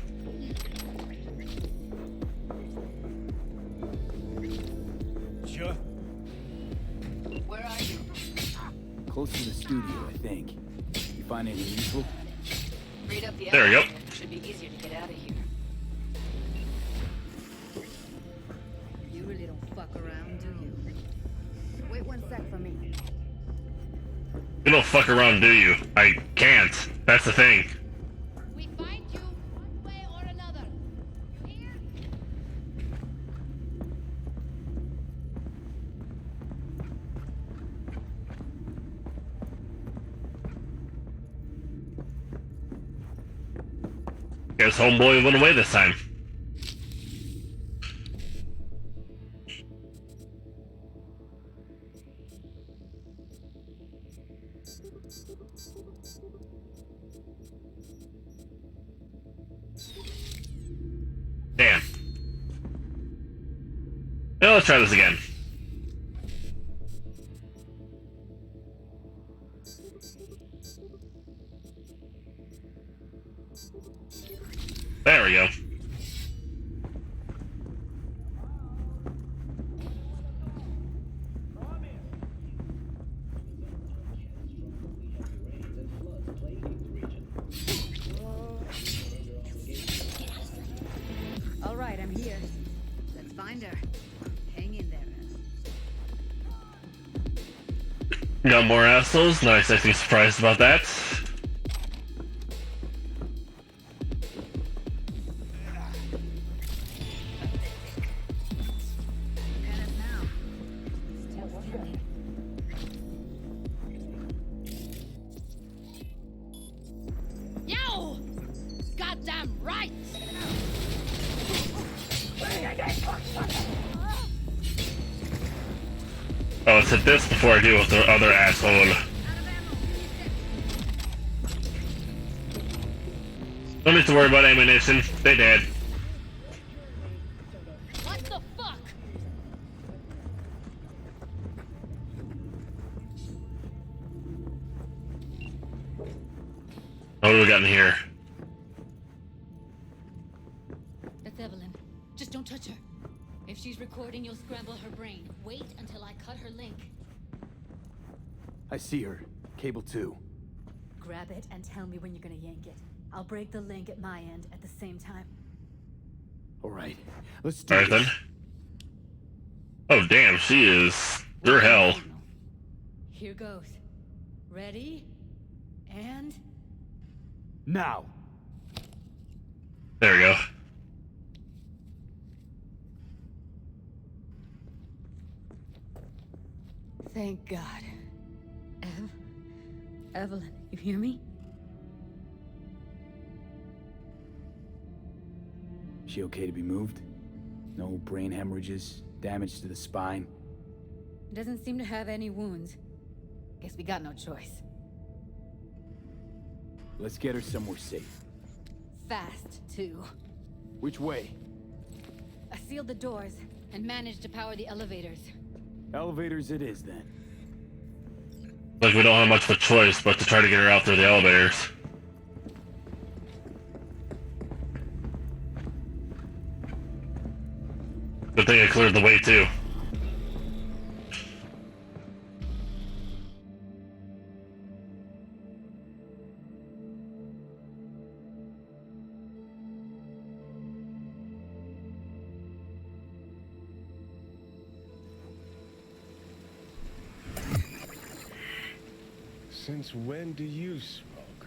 Sure. Where are you? Close to the studio, I think. You find anything useful? Read up the There we go. elevator. Should be easier to get out of here. You really don't fuck around, do you? Wait 1 sec for me. You don't fuck around, do you? I can't. That's the thing. We find you one way or another. You hear? Guess homeboy went away this time. Damn. Now let's try this again. There we go. All right, I'm here. Let's find her. Hang in there. Got more assholes. Nice, I seem surprised about that. Yo! Goddamn right! Oh, let's hit this before I deal with the other asshole. Don't need to worry about ammunition. They dead. What the fuck? What do we got in here? That's Evelyn. Just don't touch her. If she's recording, you'll scramble her brain. Wait until I cut her link. I see her. Cable 2. Grab it and tell me when you're gonna yank it. I'll break the link at my end at the same time. All right. Let's do Alright this. then. Oh damn, she is pure hell. Here goes. Ready? And... Now. There we go. Thank God. Evelyn, you hear me? She okay to be moved? No brain hemorrhages, damage to the spine? Doesn't seem to have any wounds. Guess we got no choice. Let's get her somewhere safe. Fast, too. Which way? I sealed the doors and managed to power the elevators. Elevators it is, then. Like we don't have much of a choice but to try to get her out through the elevators. Good thing I cleared the way too. Since when do you smoke?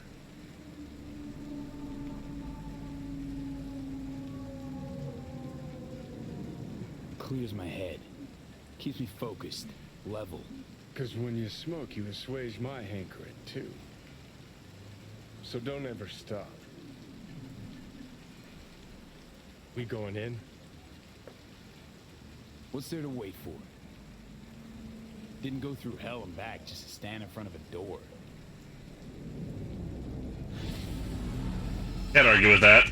clears my head. Keeps me focused, level. Because when you smoke, you assuage my hankering, too. So don't ever stop. We going in? What's there to wait for? Didn't go through hell and back just to stand in front of a door. Can't argue with that.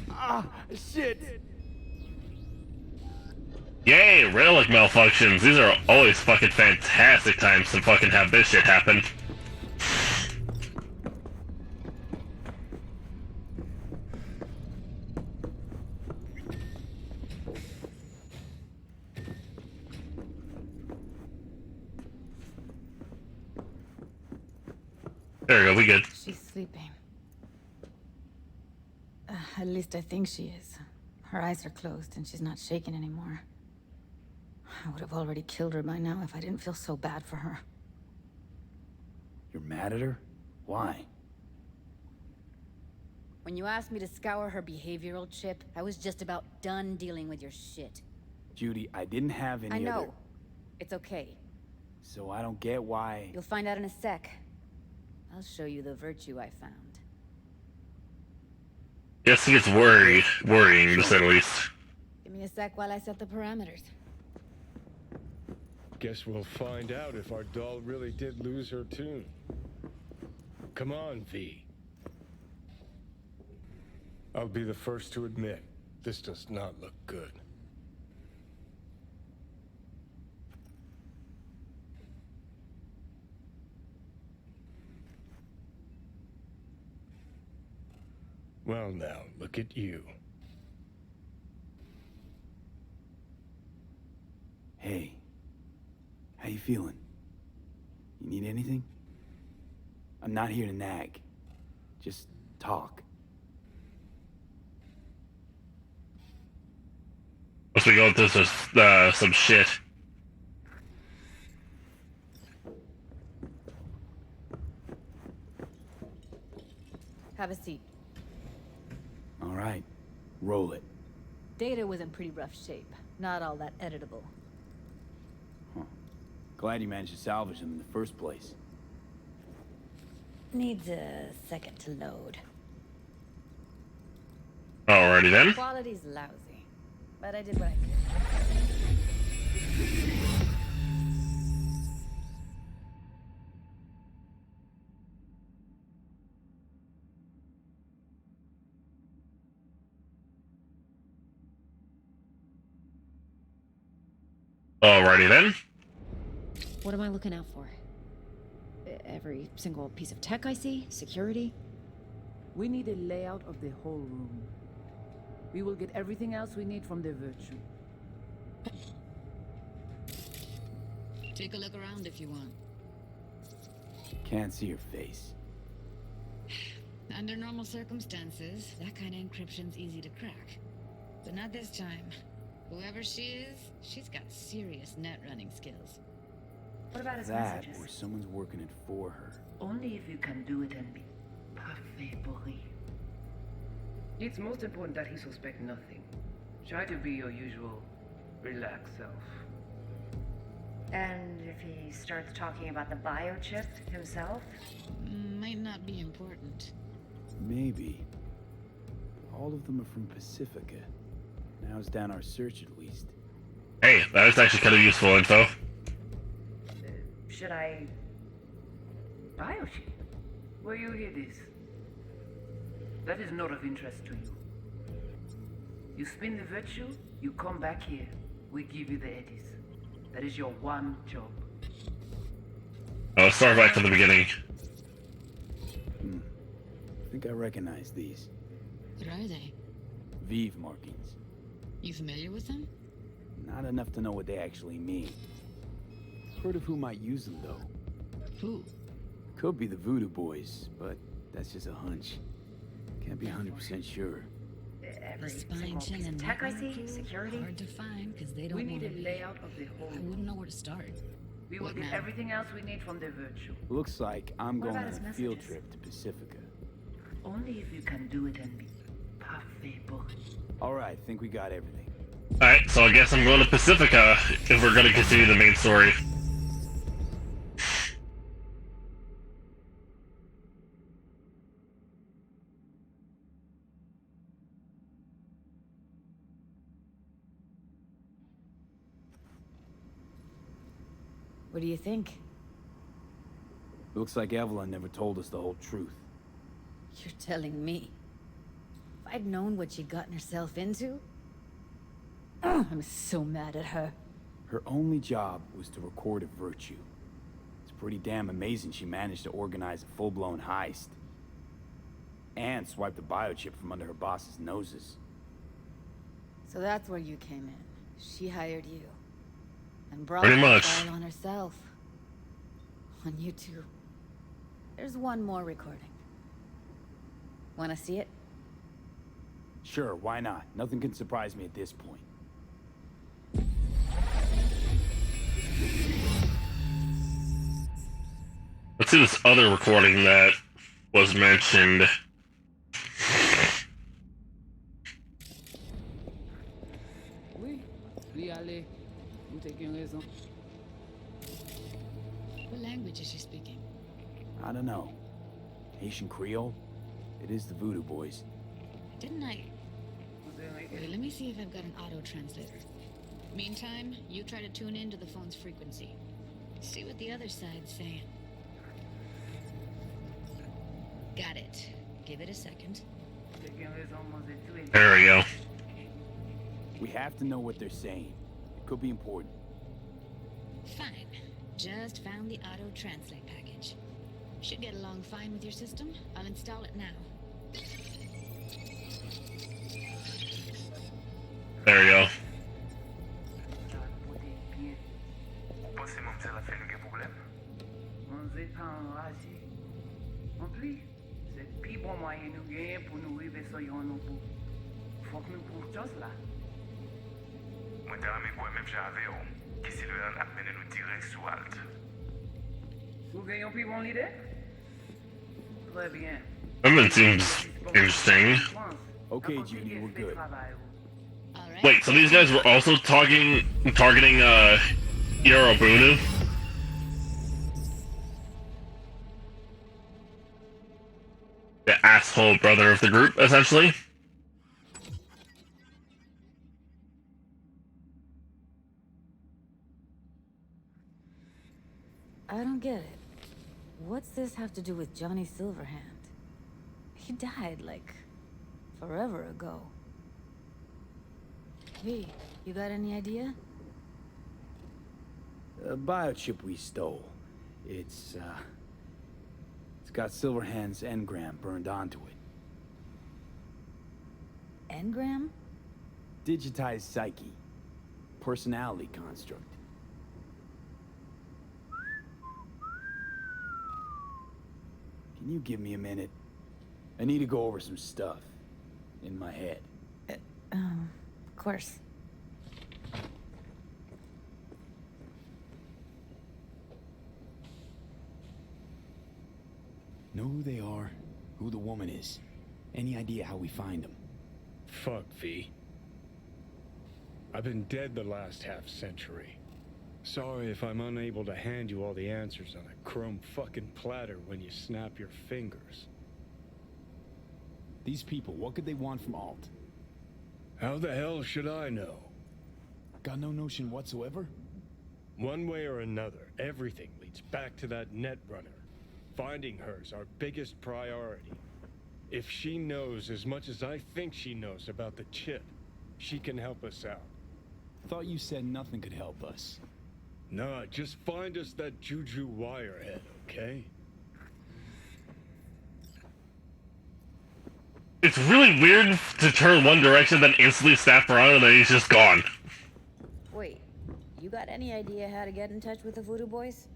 Ah, shit! Yay, relic malfunctions. These are always fucking fantastic times to fucking have this shit happen. There we go, we good. She's sleeping. At least I think she is. Her eyes are closed and she's not shaking anymore. I would have already killed her by now if I didn't feel so bad for her. You're mad at her? Why? When you asked me to scour her behavioral chip, I was just about done dealing with your shit. Judy, I didn't have any I know. other... It's okay. So I don't get why... You'll find out in a sec. I'll show you the virtue I found. Yes, it's worrying to say the least. Give me a sec while I set the parameters. Guess we'll find out if our doll really did lose her tune. Come on, V. I'll be the first to admit, this does not look good. Well now, look at you. Hey. How you feeling? You need anything? I'm not here to nag. Just talk. Once we go through some shit. Have a seat. All right. Roll it. Data was in pretty rough shape. Not all that editable. Huh. Glad you managed to salvage them in the first place. Needs a second to load. Alrighty then. Quality's lousy, but I did what I could. Alrighty then. What am I looking out for? Every single piece of tech I see? Security? We need a layout of the whole room. We will get everything else we need from the virtue. Take a look around if you want. Can't see your face. Under normal circumstances, that kind of encryption's easy to crack. But not this time. Whoever she is, she's got serious net running skills. What about his That, messages? or someone's working it for her. Only if you can do it and be parfait pourri. It's most important that he suspect nothing. Try to be your usual, relaxed self. And if he starts talking about the biochip himself? Might not be important. Maybe. All of them are from Pacifica. Narrows down our search at least. Hey, that is actually kind of useful info. Should I... Biochip? Where you hear this? That is not of interest to you. You spin the virtue, you come back here. We give you the eddies. That is your one job. Let's start back from the beginning. I think I recognize these. What are they? Vive markings. You familiar with them? Not enough to know what they actually mean. Heard of who might use them, though. Who? Could be the Voodoo Boys, but that's just a hunch. Can't be 100% sure. Every Spine single chin piece of and tech I see? network Security? hard to find because they don't We want need to a be. layout of the whole I room. wouldn't know where to start. We will What get now? everything else we need from the virtue. Looks like I'm What going about on his a field messages? trip to Pacifica. Only if you can do it and be parfait pourri. All right, think we got everything. Alright, so I guess I'm going to Pacifica if we're going to continue the main story. What do you think? Looks like Evelyn never told us the whole truth. You're telling me. If I'd known what she'd gotten herself into... Ugh, I'm so mad at her. Her only job was to record a virtue. It's pretty damn amazing she managed to organize a full-blown heist. And swipe the biochip from under her boss's noses. So that's where you came in. She hired you. And brought Pretty the much. file on herself. On you too. There's one more recording. Wanna see it? Sure, why not? Nothing can surprise me at this point. Let's see this other recording that was mentioned. What language is she speaking? I don't know. Haitian Creole? It is the Voodoo Boys. Didn't I? Wait, let me see if I've got an auto translator. Meantime, you try to tune into the phone's frequency. See what the other side's saying. Got it. Give it a second. There we go. We have to know what they're saying. It could be important. Fine. Just found the auto translate package. Should get along fine with your system. I'll install it now. There we go. Bon moyen nous gagner pour nous arriver sur yon nous bout. Faut que nous prenions chose là. Moi, t'as mis quoi même j'avais, qui s'il veut amener nous direct sous Alt. Vous gagnez plus bon l'idée? Très bien. That seems interesting. Okay, Judy, we're good. Wait, so these guys were also targeting Yorobunu? The asshole brother of the group, essentially. I don't get it. What's this have to do with Johnny Silverhand? He died, like, forever ago. Hey, you got any idea? A biochip we stole. It's got Silverhand's engram burned onto it. Engram? Digitized psyche. Personality construct. Can you give me a minute? I need to go over some stuff in my head. Of course. Know who they are, who the woman is. Any idea how we find them? Fuck, V. I've been dead the last half-century. Sorry if I'm unable to hand you all the answers on a chrome fucking platter when you snap your fingers. These people, what could they want from Alt? How the hell should I know? Got no notion whatsoever? One way or another, everything leads back to that Netrunner. Finding her's our biggest priority. If she knows as much as I think she knows about the chip, she can help us out. Thought you said nothing could help us. Nah, just find us that Juju wirehead, okay? It's really weird to turn one direction, then instantly snap around, and then he's just gone. Wait, you got any idea how to get in touch with the Voodoo Boys?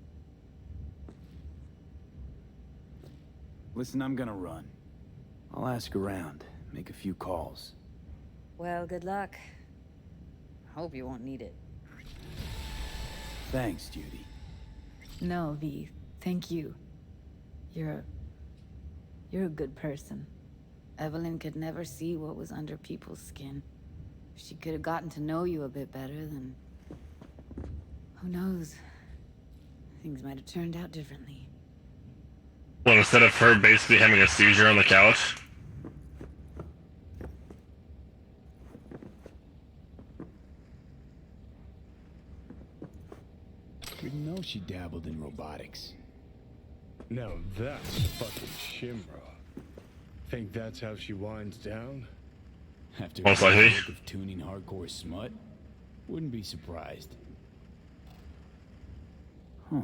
Listen, I'm gonna run. I'll ask around, make a few calls. Well, good luck. Hope you won't need it. Thanks, Judy. No, V. Thank you. You're a good person. Evelyn could never see what was under people's skin. If she could have gotten to know you a bit better, then who knows? Things might have turned out differently. Well, instead of her basically having a seizure on the couch. Didn't know she dabbled in robotics. Now that's fucking Shimra. Think that's how she winds down? After Most a likely. book of tuning hardcore smut, wouldn't be surprised. Huh,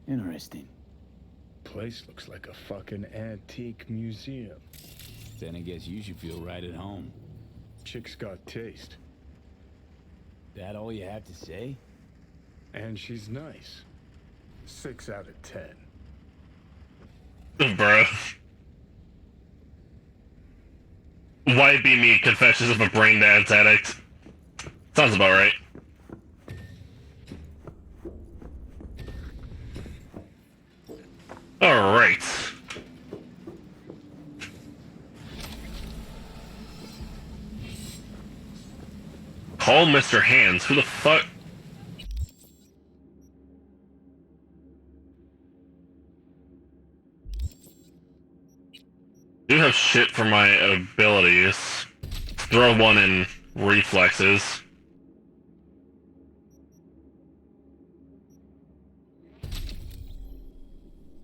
interesting. Place looks like a fucking antique museum. Then I guess you should feel right at home. Chick's got taste. That all you have to say? And she's nice. 6 out of 10. Bruh. Why be me? Confessions of a brain dance addict. Sounds about right. Alright. Call Mr. Hands. Who the fuck? I do have shit for my abilities. Throw one in reflexes.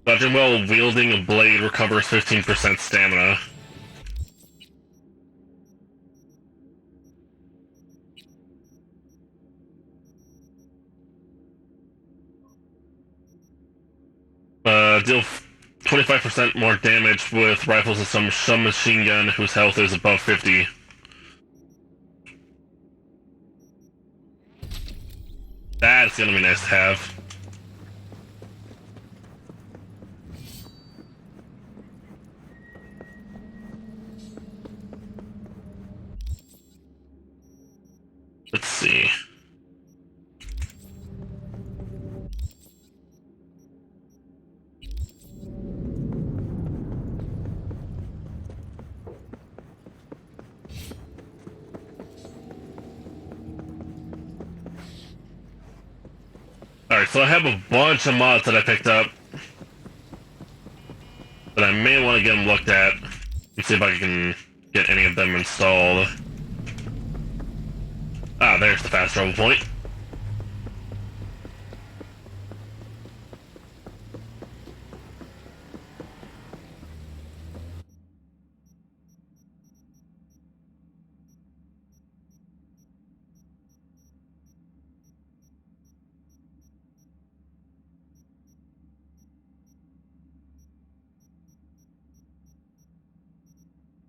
Dodging while wielding a blade recovers 15% stamina. Deal 25% more damage with rifles and some submachine gun whose health is above 50. That's gonna be nice to have. Let's see. Alright, so I have a bunch of mods that I picked up that I may want to get them looked at and see if I can get any of them installed. Ah, there's the fast travel point.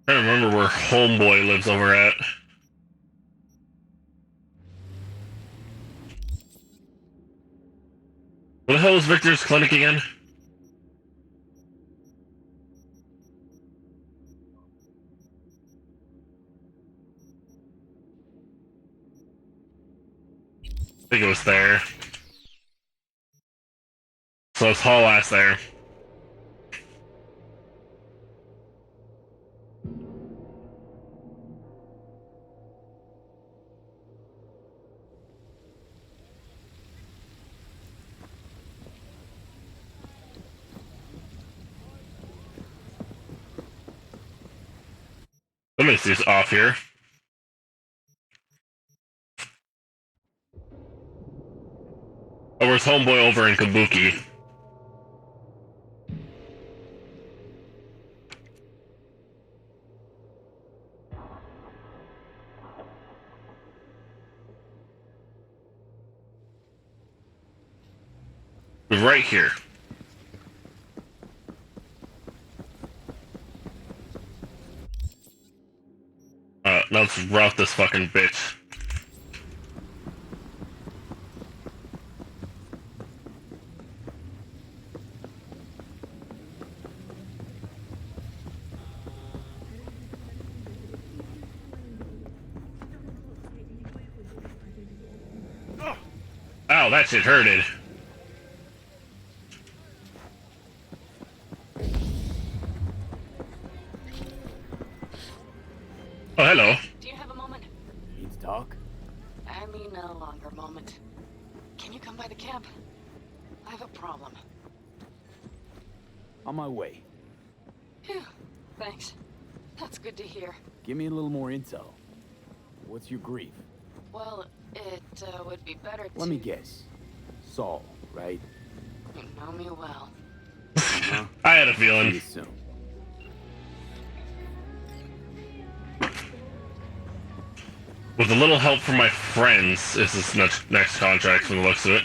I don't remember where Homeboy lives over at. What the hell is Victor's clinic again? I think it was there. So it's haul ass there. Let me see this off here. Oh, where's Homeboy over in Kabuki? Right here. Now let's route this fucking bitch. Ow, that shit hurted. Oh, hello. Do you have a moment? Need to talk? me no longer, moment. Can you come by the camp? I have a problem. On my way. Phew, thanks. That's good to hear. Give me a little more intel. What's your grief? Well, it would be better to... Let me guess. Saul, right? You know me well. I had a feeling. See you soon. With a little help from my friends, is this next contract from the looks of it.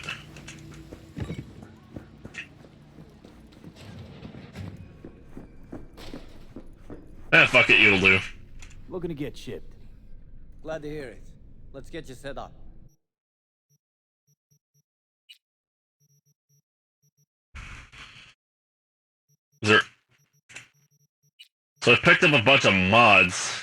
Fuck it, you'll do. Looking to get shipped. Glad to hear it. Let's get you set up. Is there... So I picked up a bunch of mods.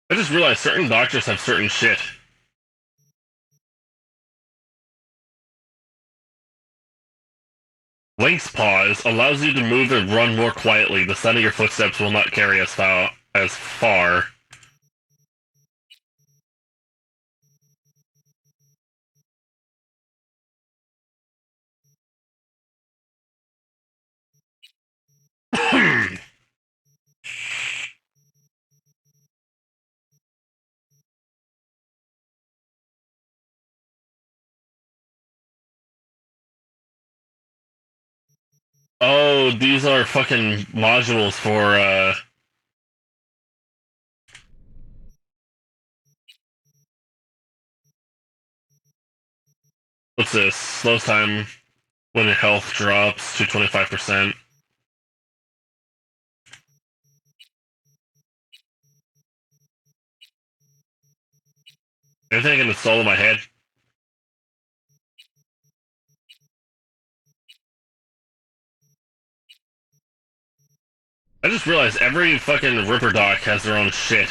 I just realized certain doctors have certain shit. Link's pause allows you to move and run more quietly. The sound of your footsteps will not carry as far. Oh, these are fucking modules for, what's this? Slows time when your health drops to 25%. Everything I can install in my head. I just realized every fucking Ripper doc has their own shit.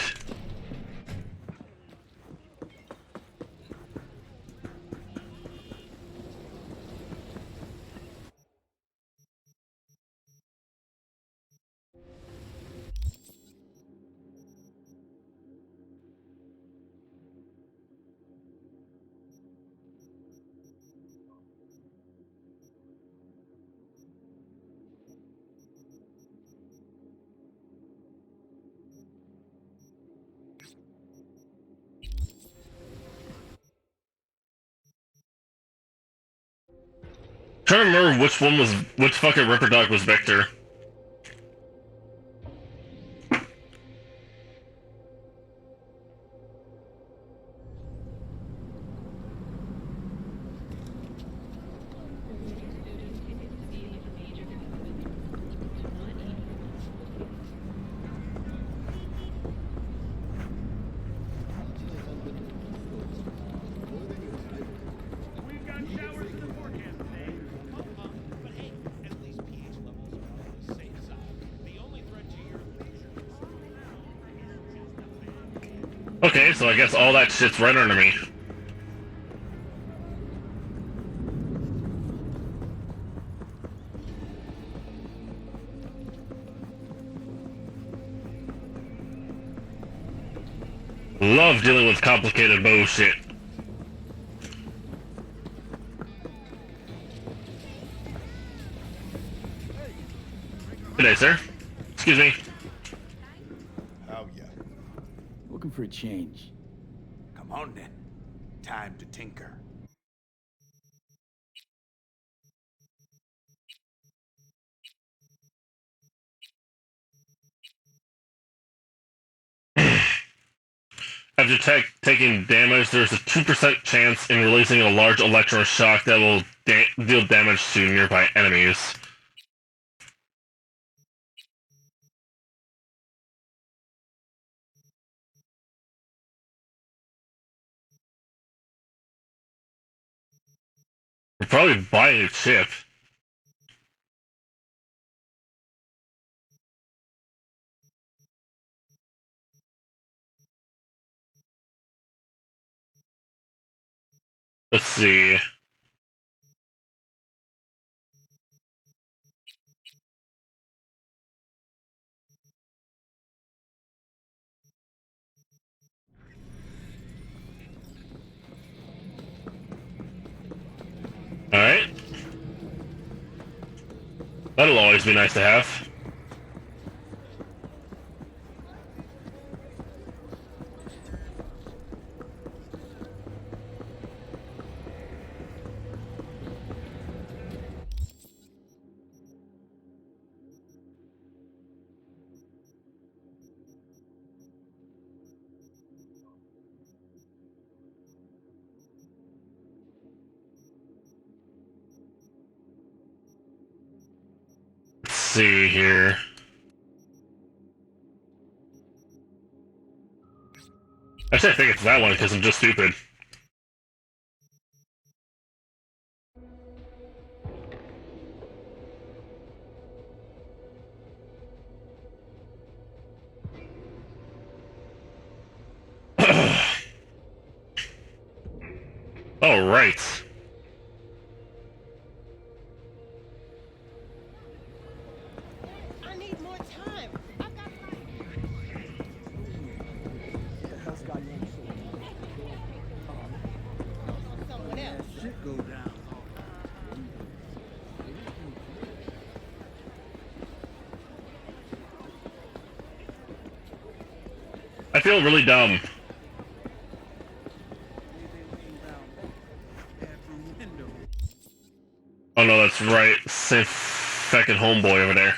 Trying to remember which fucking Ripper Dog was Victor. Okay, so I guess all that shit's right under me. Love dealing with complicated bullshit. Good day, sir. Excuse me. How ya? Looking for a change. Come on then. Time to tinker. After taking damage, there's a 2% chance in releasing a large electroshock that will deal damage to nearby enemies. We'll probably buy a chip. Let's see. Alright. That'll always be nice to have. Let's see here. Actually, I think it's that one because I'm just stupid. Oh, right. I need more time. I've got someone else. Shit go down. I feel really dumb. Oh no, that's right. Same fucking homeboy over there.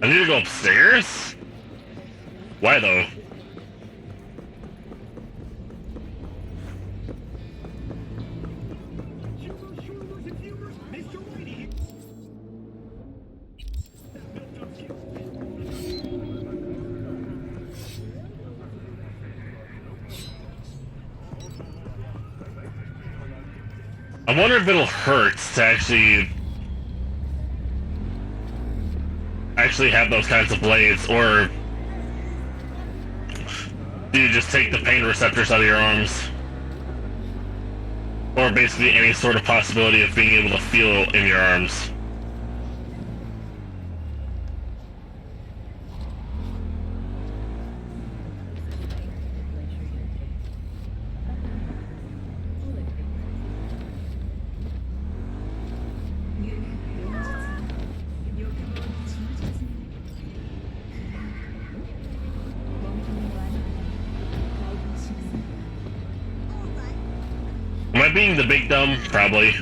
I need to go upstairs? Why though? I wonder if it'll hurt to actually have those kinds of blades, or do you just take the pain receptors out of your arms? Or basically any sort of possibility of being able to feel in your arms. Am I being the big dumb? Probably.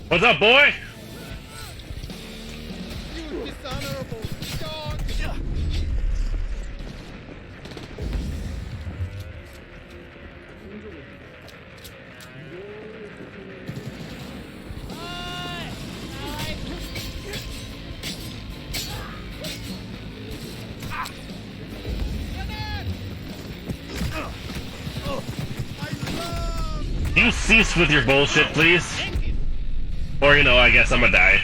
What's up, boy? You dishonorable dog! Can you cease with your bullshit, please? Or, you know, I guess I'm gonna die.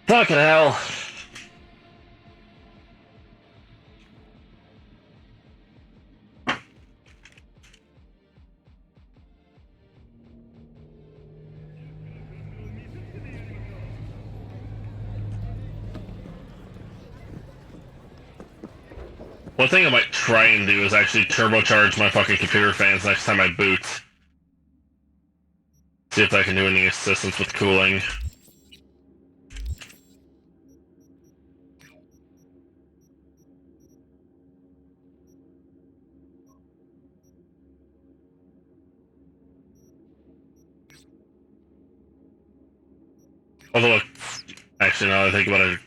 Fucking hell. One thing I might try and do is actually turbocharge my fucking computer fans next time I boot. See if I can do any assistance with cooling. Although, actually, now that I think about it,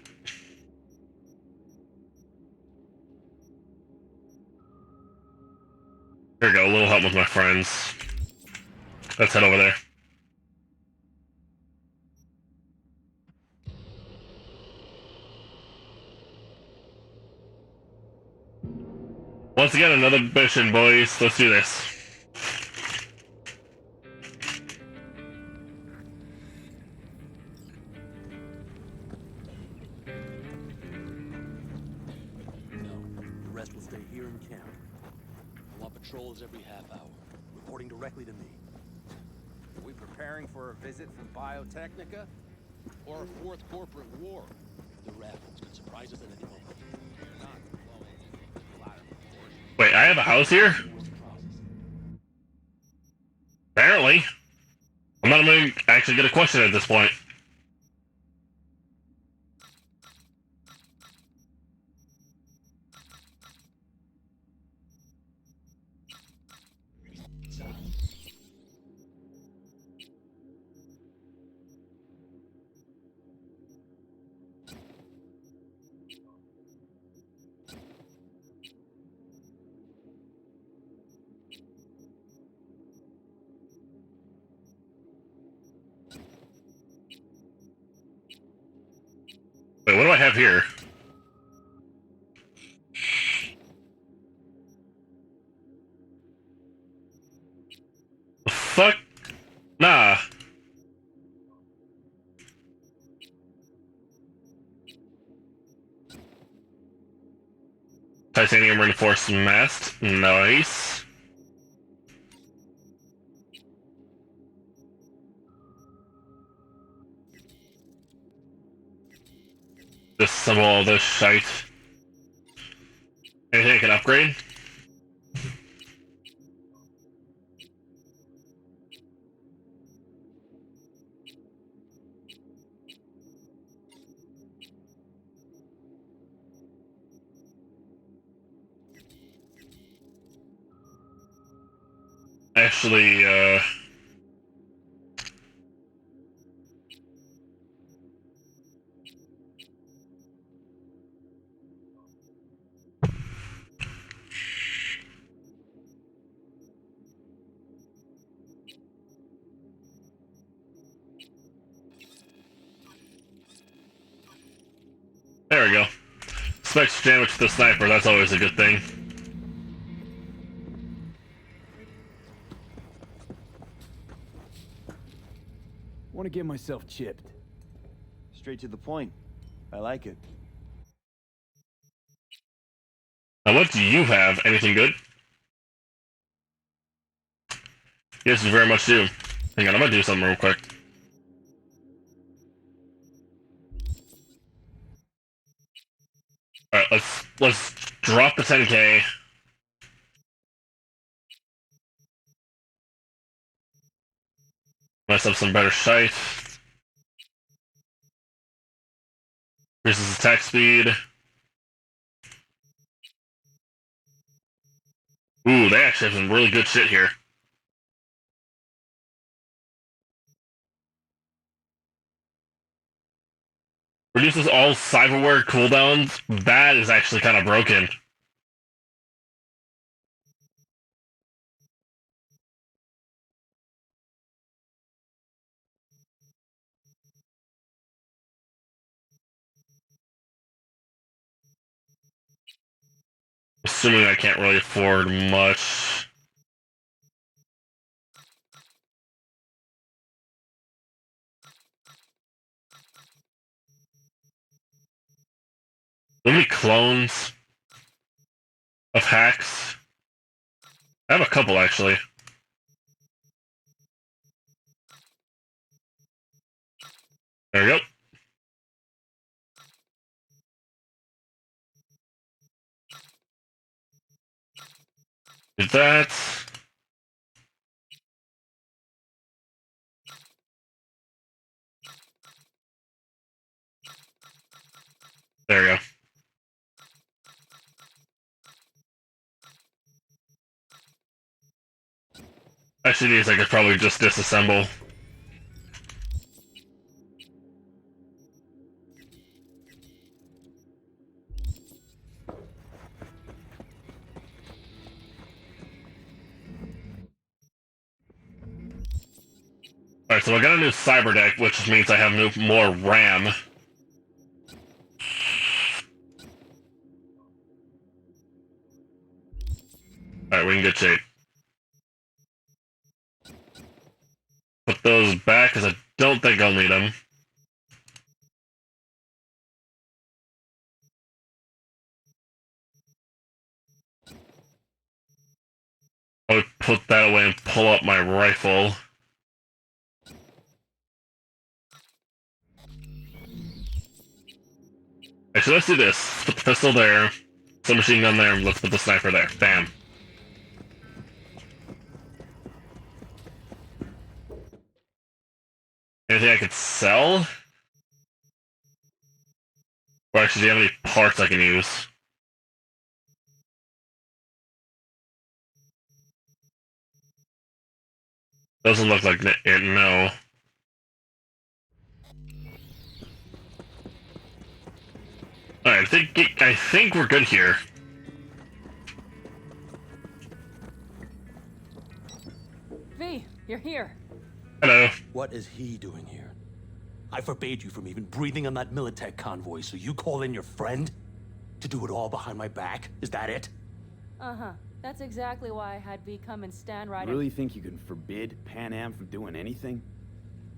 here we go. A little help with my friends. Let's head over there. Once again, another mission, boys. Let's do this. The rest will stay here in camp. I want patrols every half hour, reporting directly to me. Are we preparing for a visit from Biotechnica? Or a fourth corporate war? The rebels could surprise us at any moment. Wait, I have a house here? Apparently. I'm not even actually gonna question it at this point. Wait, what do I have here? The fuck? Nah. Titanium reinforced mast. Nice. Disassemble all this shite. Anything I can upgrade? Actually, there we go. Specs damage to the sniper, that's always a good thing. Want to get myself chipped. Straight to the point. I like it. Now what do you have? Anything good? Yes, you very much do. Hang on, I'm gonna do something real quick. Alright, let's drop the 10k. Myself some better shite. Increases attack speed. Ooh, they actually have some really good shit here. Reduces all cyberware cooldowns. That is actually kind of broken. Assuming I can't really afford much. How many clones of hacks? I have a couple, actually. There we go. Did that. There we go. Actually, these I could probably just disassemble. Alright, so I got a new cyber deck, which means I have more RAM. Alright, we're in good shape. Put those back, because I don't think I'll need them. I would put that away and pull up my rifle. Actually, let's do this. Put the pistol there, submachine gun there, and let's put the sniper there. Bam. Anything I could sell? Or actually, do you have any parts I can use? Doesn't look like it, no. Alright, I think we're good here. V, you're here. Hello. What is he doing here? I forbade you from even breathing on that Militech convoy, so you call in your friend? To do it all behind my back? Is that it? Uh-huh. That's exactly why I had V come and stand right. You really think you can forbid Pan Am from doing anything?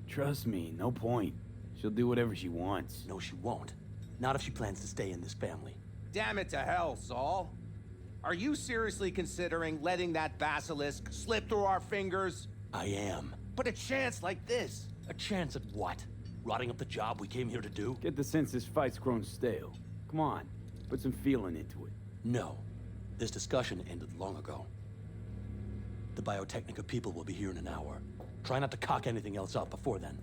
Trust me, no point. She'll do whatever she wants. No, she won't. Not if she plans to stay in this family. Damn it to hell, Saul. Are you seriously considering letting that basilisk slip through our fingers? I am. But a chance like this. A chance at what? Rotting up the job we came here to do? Get the sense this fight's grown stale. Come on, put some feeling into it. No. This discussion ended long ago. The Biotechnica people will be here in an hour. Try not to cock anything else up before then.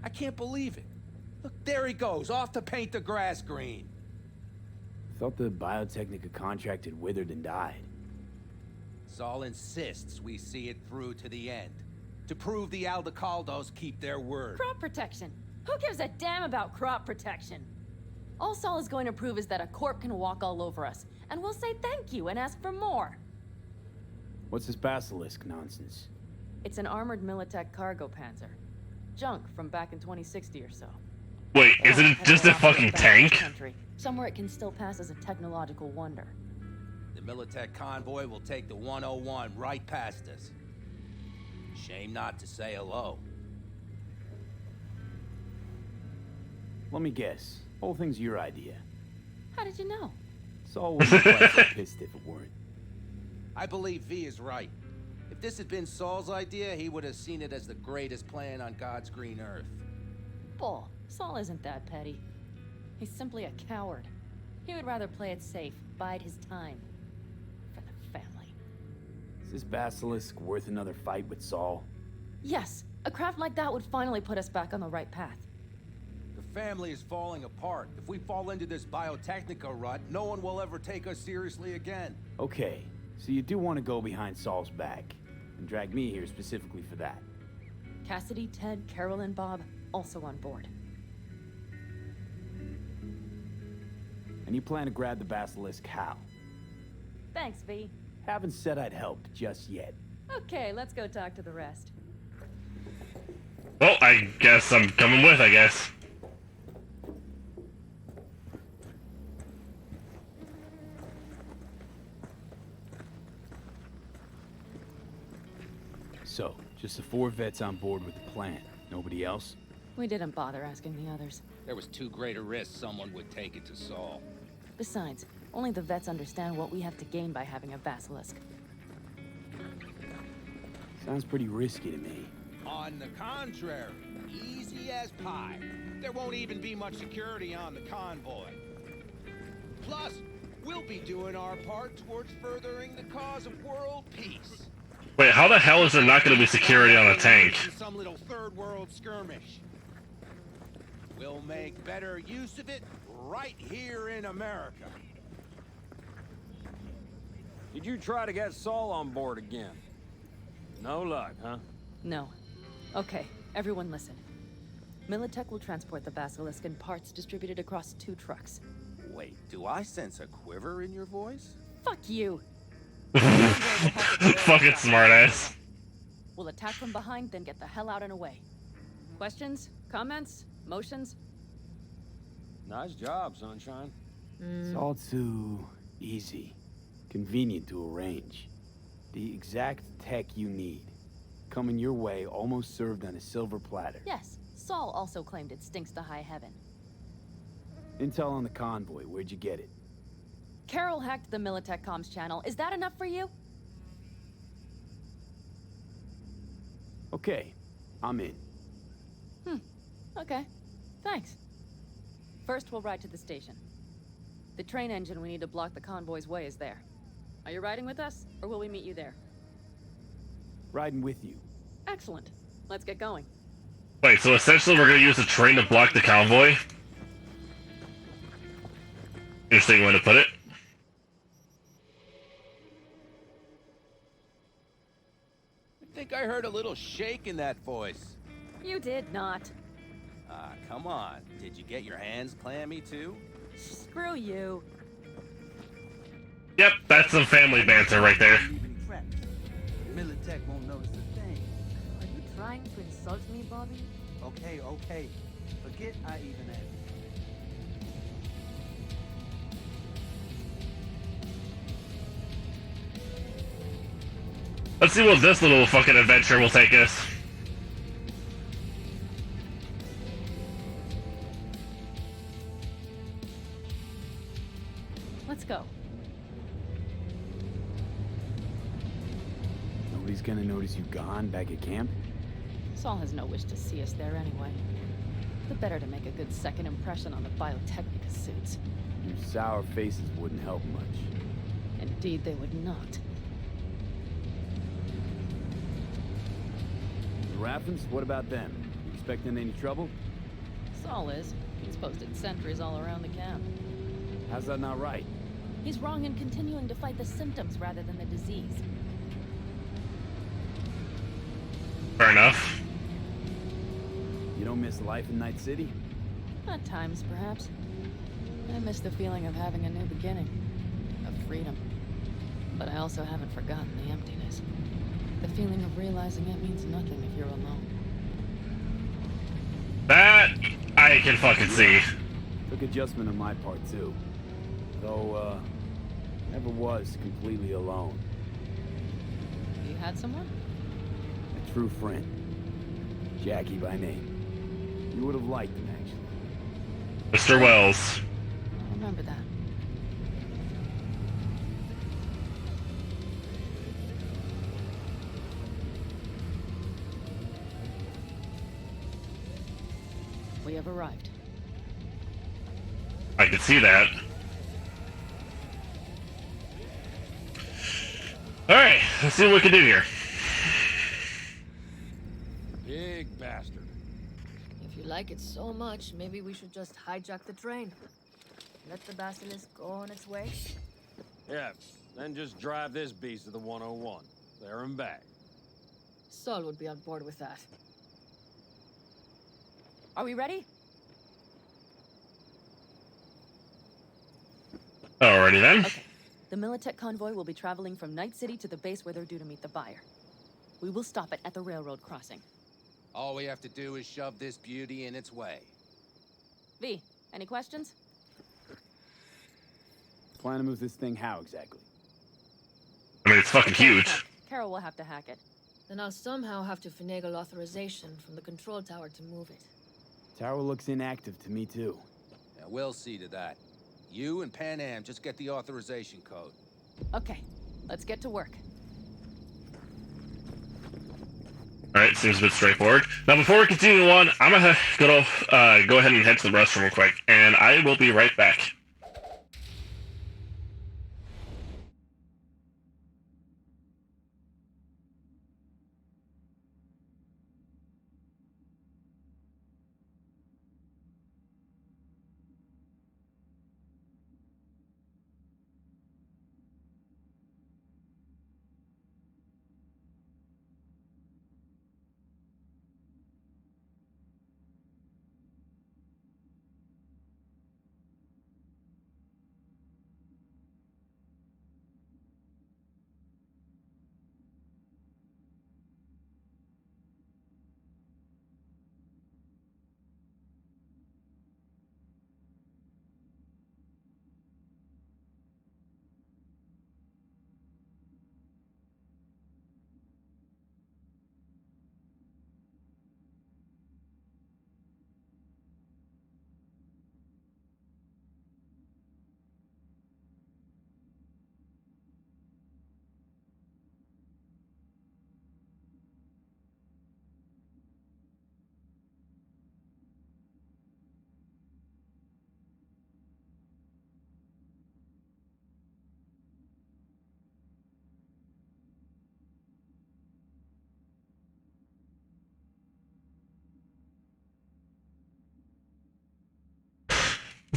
I can't believe it. Look, there he goes, off to paint the grass green. Thought the Biotechnica contract had withered and died. Saul insists we see it through to the end. To prove the Aldecaldos keep their word. Crop protection. Who gives a damn about crop protection? All Saul is going to prove is that a corp can walk all over us, and we'll say thank you and ask for more. What's this basilisk nonsense? It's an armored Militech cargo panzer. Junk from back in 2060 or so. Wait, isn't it just a fucking tank? Country, somewhere it can still pass as a technological wonder. The Militech convoy will take the 101 right past us. Shame not to say hello. Let me guess. Whole thing's your idea. How did you know? Saul wouldn't be quite so pissed if it weren't. I believe V is right. If this had been Saul's idea, he would have seen it as the greatest plan on God's green earth. Bull. Saul isn't that petty. He's simply a coward. He would rather play it safe, bide his time. For the family. Is this basilisk worth another fight with Saul? Yes, a craft like that would finally put us back on the right path. The family is falling apart. If we fall into this Biotechnica rut, no one will ever take us seriously again. Okay, so you do want to go behind Saul's back, and drag me here specifically for that. Cassidy, Ted, Carol, and Bob also on board. And you plan to grab the basilisk how? Thanks, V. Haven't said I'd help just yet. Okay, let's go talk to the rest. Well, I guess I'm coming with, I guess. So, just the 4 vets on board with the plan. Nobody else? We didn't bother asking the others. There was too great a risk someone would take it to Saul. Besides, only the vets understand what we have to gain by having a basilisk. Sounds pretty risky to me. On the contrary, easy as pie. There won't even be much security on the convoy. Plus, we'll be doing our part towards furthering the cause of world peace. Wait, how the hell is there not going to be security on a tank? Some little third world skirmish. We'll make better use of it right here in America. Did you try to get Saul on board again? No luck, huh? No. Okay, everyone listen. Militech will transport the basilisk in parts distributed across 2 trucks. Wait, do I sense a quiver in your voice? Fuck you! Fucking smartass. We'll attack from behind, then get the hell out and away. Questions? Comments? Motions? Nice job, Sunshine. It's all too easy. Convenient to arrange. The exact tech you need. Coming your way, almost served on a silver platter. Yes, Saul also claimed it stinks to high heaven. Intel on the convoy, where'd you get it? Carol hacked the Militech comms channel. Is that enough for you? Okay, I'm in. Okay. Thanks. First, we'll ride to the station. The train engine we need to block the convoy's way is there. Are you riding with us, or will we meet you there? Riding with you. Excellent. Let's get going. Wait, so essentially we're gonna use the train to block the convoy? Interesting way to put it. I think I heard a little shake in that voice. You did not. Ah, come on. Did you get your hands clammy too? Screw you. Yep, that's some family banter right there. Militech won't notice a thing. Are you trying to insult me, Bobby? Okay, okay. Forget I even asked. Let's see what this little fucking adventure will take us. Let's go. Nobody's gonna notice you gone back at camp? Saul has no wish to see us there anyway. The better to make a good second impression on the Biotechnica suits. Your sour faces wouldn't help much. Indeed, they would not. The Raffens, what about them? You expecting any trouble? Saul is. He's posted sentries all around the camp. How's that not right? He's wrong in continuing to fight the symptoms rather than the disease. Fair enough. You don't miss life in Night City? At times, perhaps. I miss the feeling of having a new beginning. Of freedom. But I also haven't forgotten the emptiness. The feeling of realizing it means nothing if you're alone. That I can fucking see. Took adjustment on my part, too. Though, never was completely alone. You had someone? A true friend. Jackie by name. You would have liked him, actually. Mr. Wells. I'll remember that. We have arrived. I can see that. Alright, let's see what we can do here. Big bastard. If you like it so much, maybe we should just hijack the train. Let the basilisk go on its way. Yeah, then just drive this beast to the 101. There and back. Saul would be on board with that. Are we ready? Alrighty then. Okay. The Militech convoy will be traveling from Night City to the base where they're due to meet the buyer. We will stop it at the railroad crossing. All we have to do is shove this beauty in its way. V, any questions? Plan to move this thing how exactly? I mean, it's fucking huge. Carol will have to hack it. Then I'll somehow have to finagle authorization from the control tower to move it. Tower looks inactive to me, too. Yeah, we'll see to that. You and Pan Am just get the authorization code. Okay, let's get to work. Alright, seems a bit straightforward. Now, before we continue on, I'm gonna go ahead and head to the restroom real quick, and I will be right back.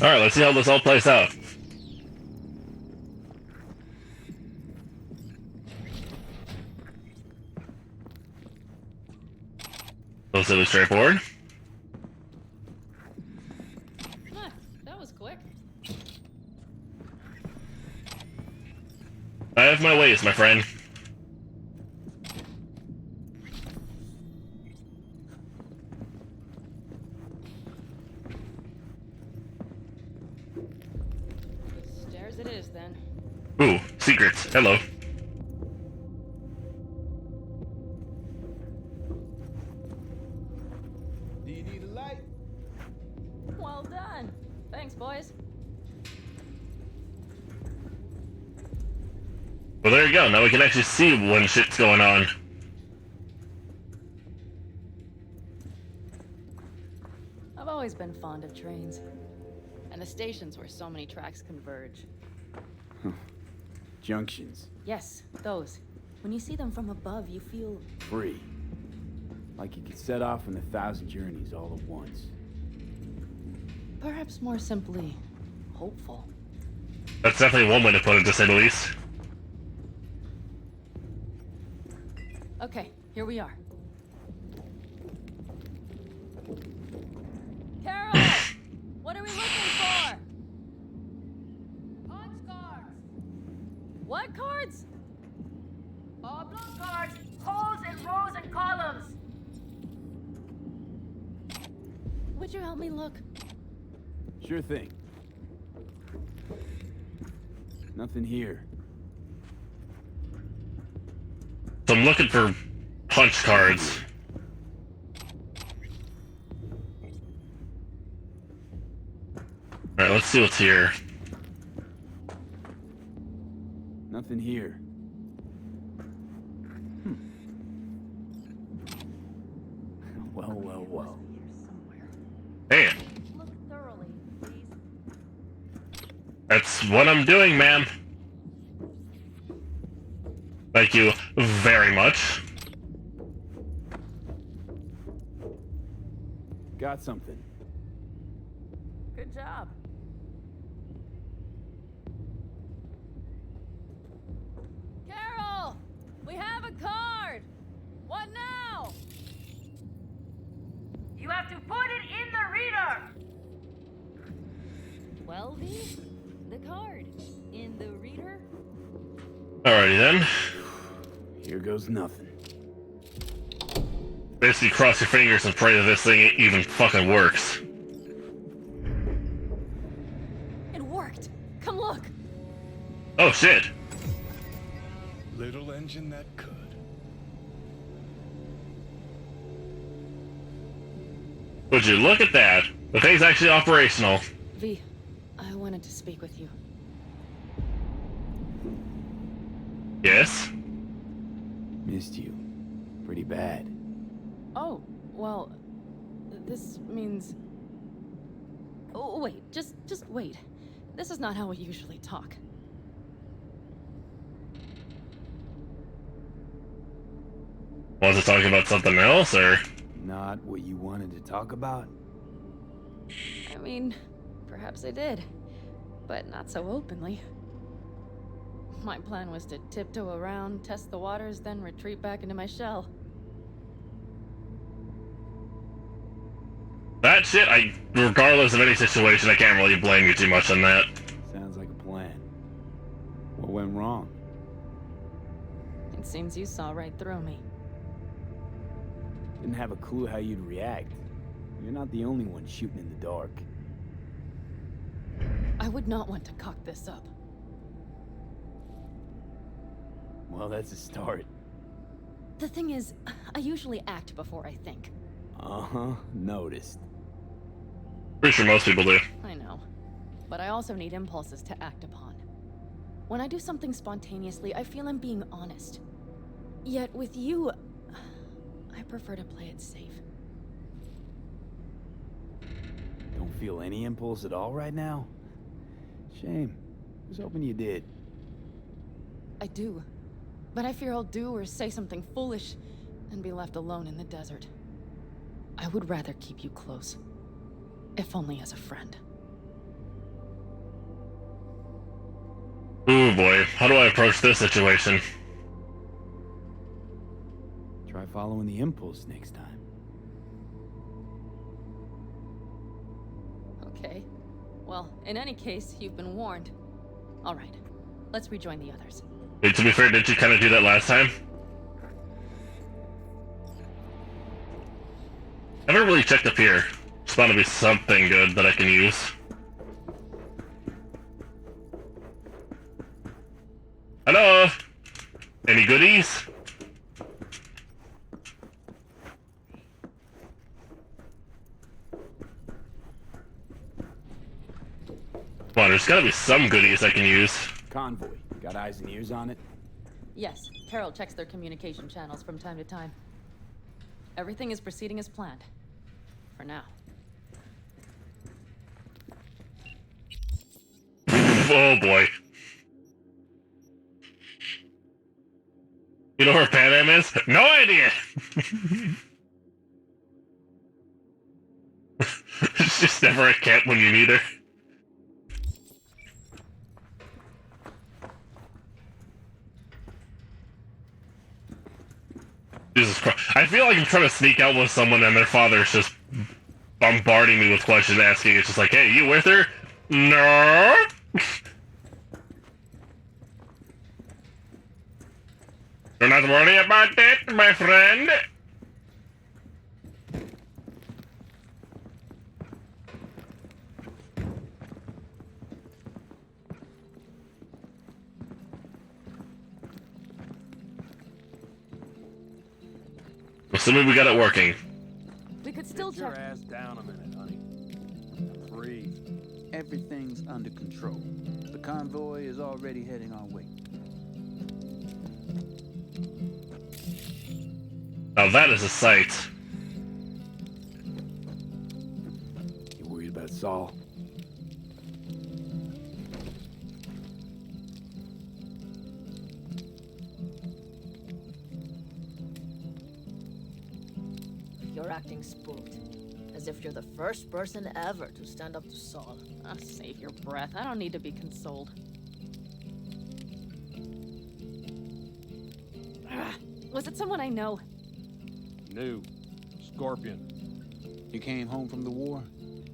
Alright, let's see how this all plays out. Relatively straightforward. Huh, that was quick. I have my ways, my friend. Stairs it is, then. Ooh, secrets. Hello. Do you need a light? Well done. Thanks, boys. Well, there you go. Now we can actually see when shit's going on. I've always been fond of trains. And the stations where so many tracks converge. Junctions. Yes, those. When you see them from above, you feel... Free. Like you could set off on 1,000 journeys all at once. perhaps more simply, hopeful. That's definitely one way to put it, to say the least. Okay, here we are. Carol! What are we looking for? Punch cards! What cards? Oblong cards! Holes in rows and columns! Would you help me look? Sure thing. Nothing here. So I'm looking for punch cards. Alright, let's see what's here. Nothing here. Well, well, well. Damn. Look thoroughly, please. That's what I'm doing, ma'am. Thank you very much. Got something. Good job. Carol! We have a card! What now? You have to put it in the reader! Well, V, the card in the reader. Alrighty then. Here goes nothing. Basically cross your fingers and pray that this thing even fucking works. It worked! Come look! Oh shit. Little engine that could. Would you look at that? The thing's actually operational. V, I wanted to speak with you. Yes? Missed you. Pretty bad. Oh, well, this means... Oh, wait, just wait. This is not how we usually talk. Was it talking about something else, or...? Not what you wanted to talk about? I mean, perhaps I did, but not so openly. My plan was to tiptoe around, test the waters, then retreat back into my shell. That shit, regardless of any situation, I can't really blame you too much on that. Sounds like a plan. What went wrong? It seems you saw right through me. Didn't have a clue how you'd react. You're not the only one shooting in the dark. I would not want to cock this up. Well, that's a start. The thing is, I usually act before I think. Uh-huh, noticed. Pretty sure most people do. I know. But I also need impulses to act upon. When I do something spontaneously, I feel I'm being honest. Yet with you, I prefer to play it safe. Don't feel any impulse at all right now? Shame. Was hoping you did. I do. But I fear I'll do or say something foolish and be left alone in the desert. I would rather keep you close. If only as a friend. Okay, how do I approach this situation? Try following the impulse next time. Okay. Well, in any case, you've been warned. All right. Let's rejoin the others. Wait, to be fair, didn't you kind of do that last time? I haven't really checked up here. There's bound to be something good that I can use. Hello? Any goodies? Come on, there's gotta be some goodies I can use. Convoy. Got eyes and ears on it? Yes, Carol checks their communication channels from time to time. Everything is proceeding as planned. For now. Oh boy. You know where Pan Am is? No idea! It's just never at camp when you need her. Jesus Christ. I feel like I'm trying to sneak out with someone and their father's just bombarding me with questions asking. It's just like, hey, you with her? No? Do not worry about that, my friend. Assuming we got it working. We could still Get your check. ass down a minute, honey. Breathe. Everything's under control. The convoy is already heading our way. Now that is a sight. You worried about Saul? You're acting spooked. As if you're the first person ever to stand up to Saul. Oh, save your breath. I don't need to be consoled. Was it someone I know? New. Scorpion. You came home from the war,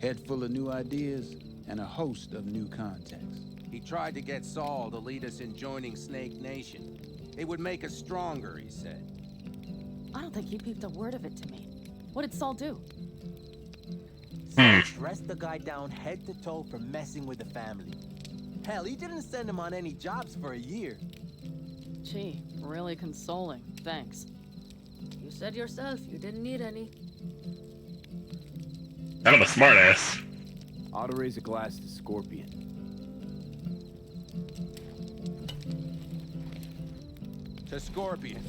head full of new ideas, and a host of new contacts. He tried to get Saul to lead us in joining Snake Nation. It would make us stronger, he said. I don't think he peeped a word of it to me. What did Saul do? Saul dressed the guy down head to toe for messing with the family. Hell, he didn't send him on any jobs for a year. Gee, really consoling. Thanks. You said yourself you didn't need any. Kind of a smartass. Ought to raise a glass to Scorpion. To Scorpion.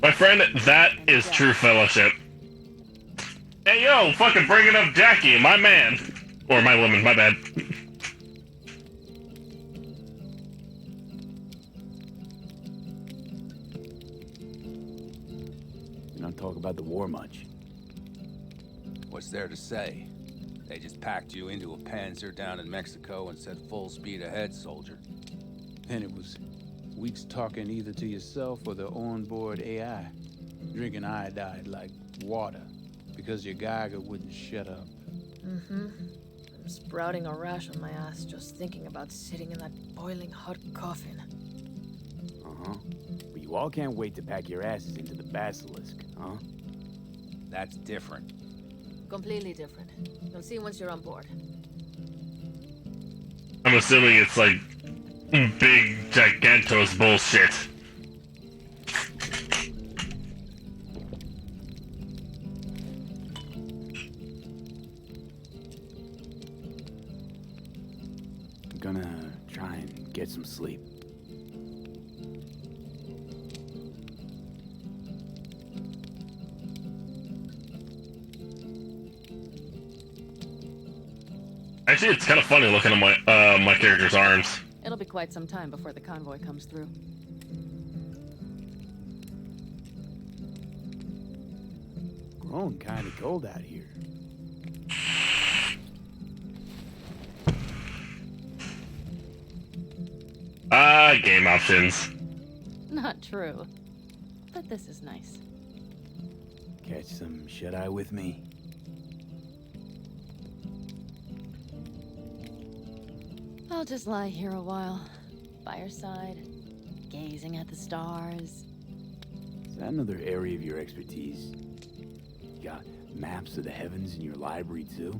My friend, that is true fellowship. Hey yo, fucking bringing up Jackie, my man. Or my woman, my bad. You don't talk about the war much. What's there to say? They just packed you into a Panzer down in Mexico and said full speed ahead, soldier. Then it was weeks talking either to yourself or the onboard AI. Drinking iodide like water because your Geiger wouldn't shut up. Mm-hmm. I'm sprouting a rash on my ass just thinking about sitting in that boiling hot coffin. Uh-huh. But you all can't wait to pack your asses into the Basilisk, huh? That's different. Completely different. You'll see once you're on board. I'm assuming it's like big gigantos bullshit. I'm gonna try and get some sleep. Actually, it's kind of funny looking at my character's arms. It'll be quite some time before the convoy comes through. Grown kind of cold out here. like game options. Not true. But this is nice. Catch some shut-eye with me? I'll just lie here a while, by your side, gazing at the stars. Is that another area of your expertise? You got maps of the heavens in your library, too?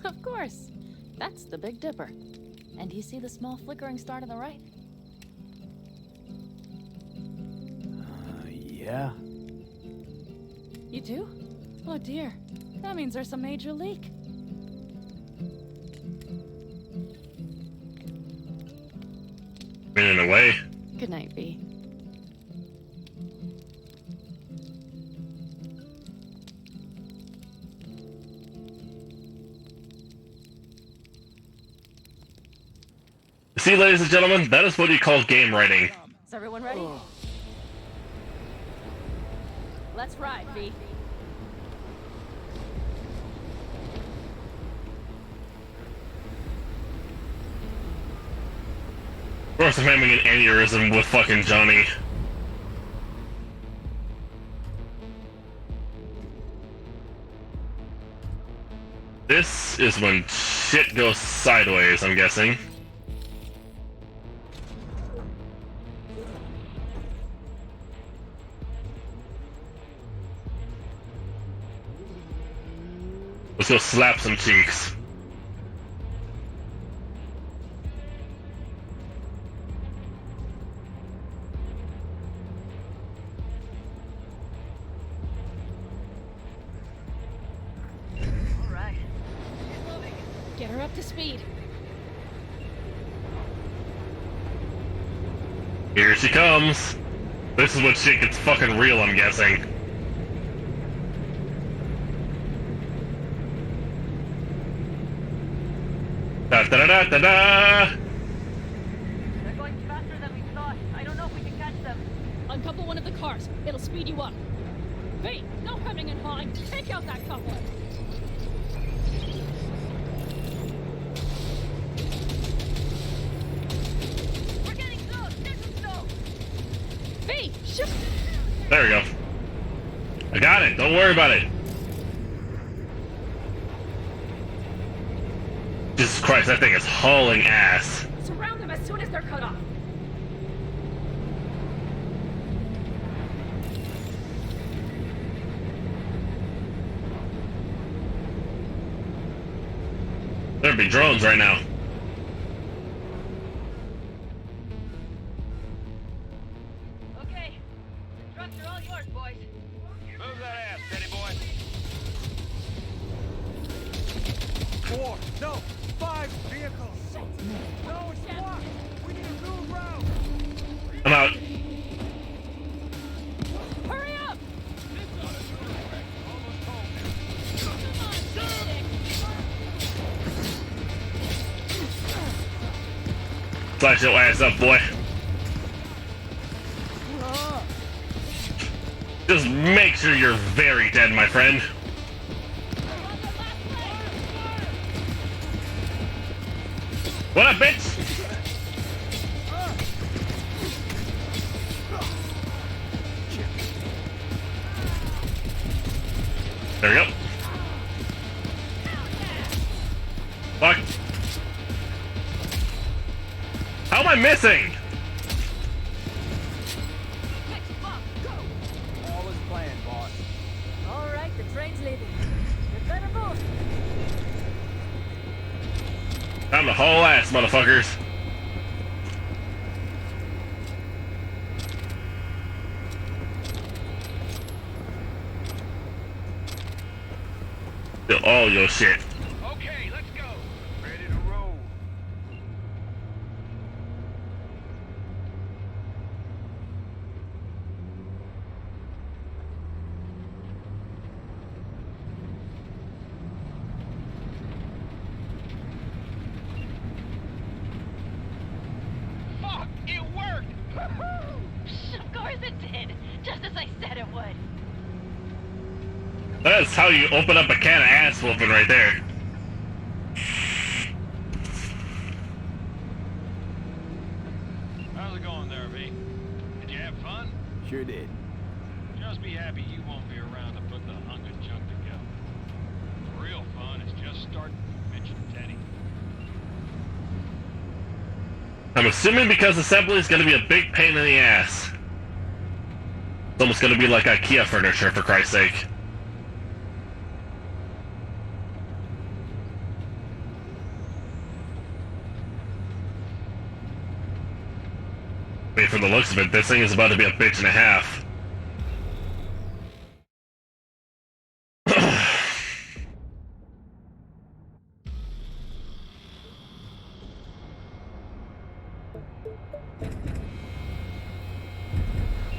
Of course. That's the Big Dipper. And do you see the small flickering star to the right? Yeah. You do? Oh dear. That means there's a major leak. In a way. Good night, V. See, ladies and gentlemen, that is what you call game writing. Is everyone ready? Let's ride, V. Of course, I'm having an aneurysm with fucking Johnny. This is when shit goes sideways, I'm guessing. Let's go slap some cheeks. Alright. She's moving. Get her up to speed. Here she comes. This is when shit gets fucking real, I'm guessing. Da da da da da! They're going faster than we thought. I don't know if we can catch them. Uncouple one of the cars. It'll speed you up. Hey, no hemming and hawing. Take out that coupler. We're getting close. There's some snow. V, shoot! There we go. I got it. Don't worry about it. Jesus Christ, that thing is hauling ass. Surround them as soon as they're cut off. There'd be drones right now. Okay. The trucks are all yours, boys. Move that ass, steady boy. 4, no, 5 vehicles. No, it's blocked. We need a new route. I'm out. Hurry up! Slice your ass up, boy. Just make sure you're very dead, my friend. What up, bitch? There we go. Fuck. How am I missing? All is planned, boss. All right, the train's leaving. You better move. Time to haul ass, motherfuckers. Steal all your shit. Okay, let's go. Ready to roll. Fuck, it worked! Of course it did. Just as I said it would. That's how you open up a can of ass whooping right there. it going there, V? Did you have fun? Sure did. Just be happy you won't be around to put the hunk of junk together. The real fun is just starting with Mitch and Teddy. I'm assuming because assembly is going to be a big pain in the ass. It's almost going to be like IKEA furniture, for Christ's sake. I mean, from the looks of it, this thing is about to be a bitch and a half.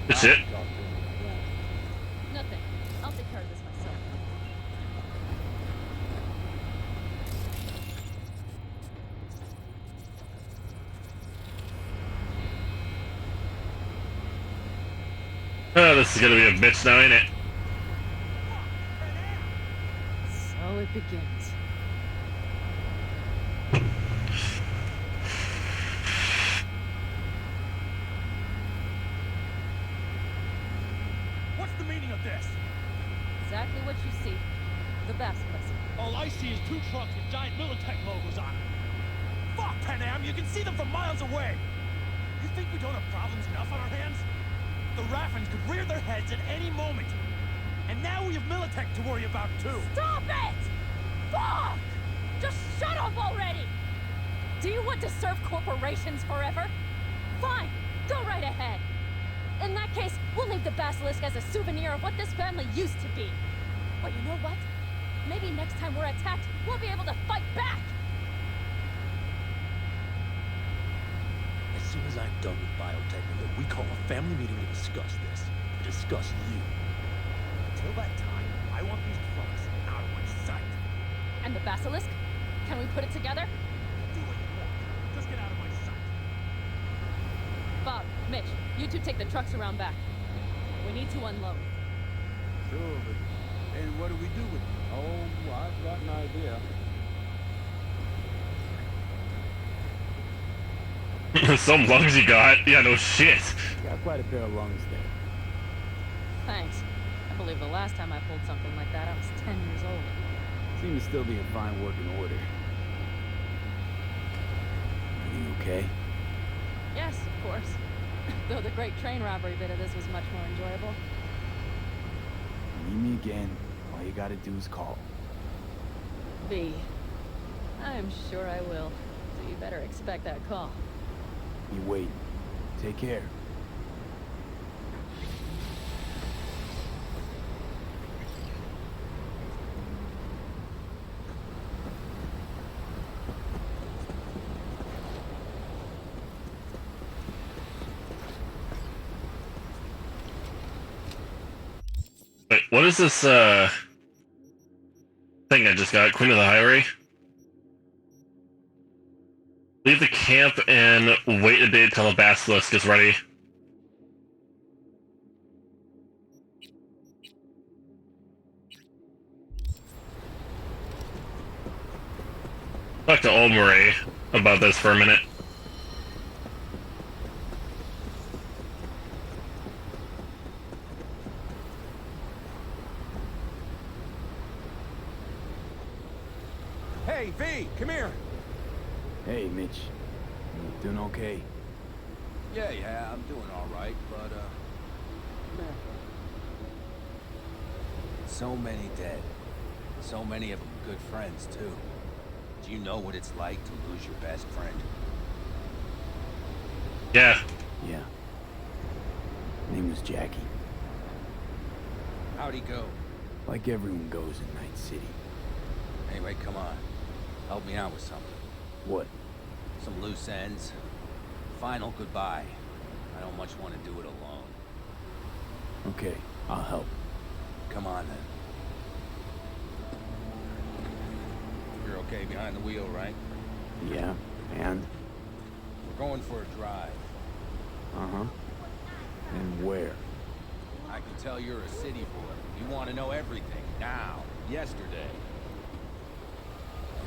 That's it. Nothing. I'll take care of this myself. Oh, this is gonna be a bitch now, ain't it? So it begins. What's the meaning of this? Exactly what you see. The basilisk. All I see is 2 trucks with giant Militech logos on them. Fuck, Panam, you can see them from miles away. You think we don't have problems enough on our hands? The Raffens could rear their heads at any moment. And now we have Militech to worry about, too. Stop it! Fuck! Just shut up already! Do you want to serve corporations forever? Fine, go right ahead. In that case, we'll leave the basilisk as a souvenir of what this family used to be. But you know what? Maybe next time we're attacked, we'll be able to fight back! As soon as I'm done with biotechnical, we call a family meeting to discuss this. To discuss you. Until that time, I want these trucks out of my sight. And the basilisk? Can we put it together? Do what you want. Just get out of my sight. Bob, Mitch, you two take the trucks around back. We need to unload. Sure, but then what do we do with it? Oh, I've got an idea. Some lungs you got. Yeah, no shit. Got quite a pair of lungs there. Thanks. I believe the last time I pulled something like that, I was 10 years old. Seem to still be in fine working order. Everything okay? Yes, of course. Though the great train robbery bit of this was much more enjoyable. Need me again. All you gotta do is call. B. I'm sure I will. So you better expect that call. You wait. Take care. Wait, what is this, thing I just got? Queen of the Highway? Leave the camp and wait a day until the basilisk is ready. Talk to old Murray about this for a minute. Hey, V, come here. Hey, Mitch. You doing okay? Yeah, I'm doing all right, but, So many dead. So many of them good friends, too. Do you know what it's like to lose your best friend? Yeah. Yeah. Name was Jackie. how'd he go? Like everyone goes in Night City. Anyway, come on. Help me out with something. What? Some loose ends. Final goodbye. I don't much want to do it alone. Okay, I'll help. Come on, then. You're okay behind the wheel, right? Yeah, and? We're going for a drive. Uh-huh. And where? I can tell you're a city boy. You want to know everything, now, yesterday.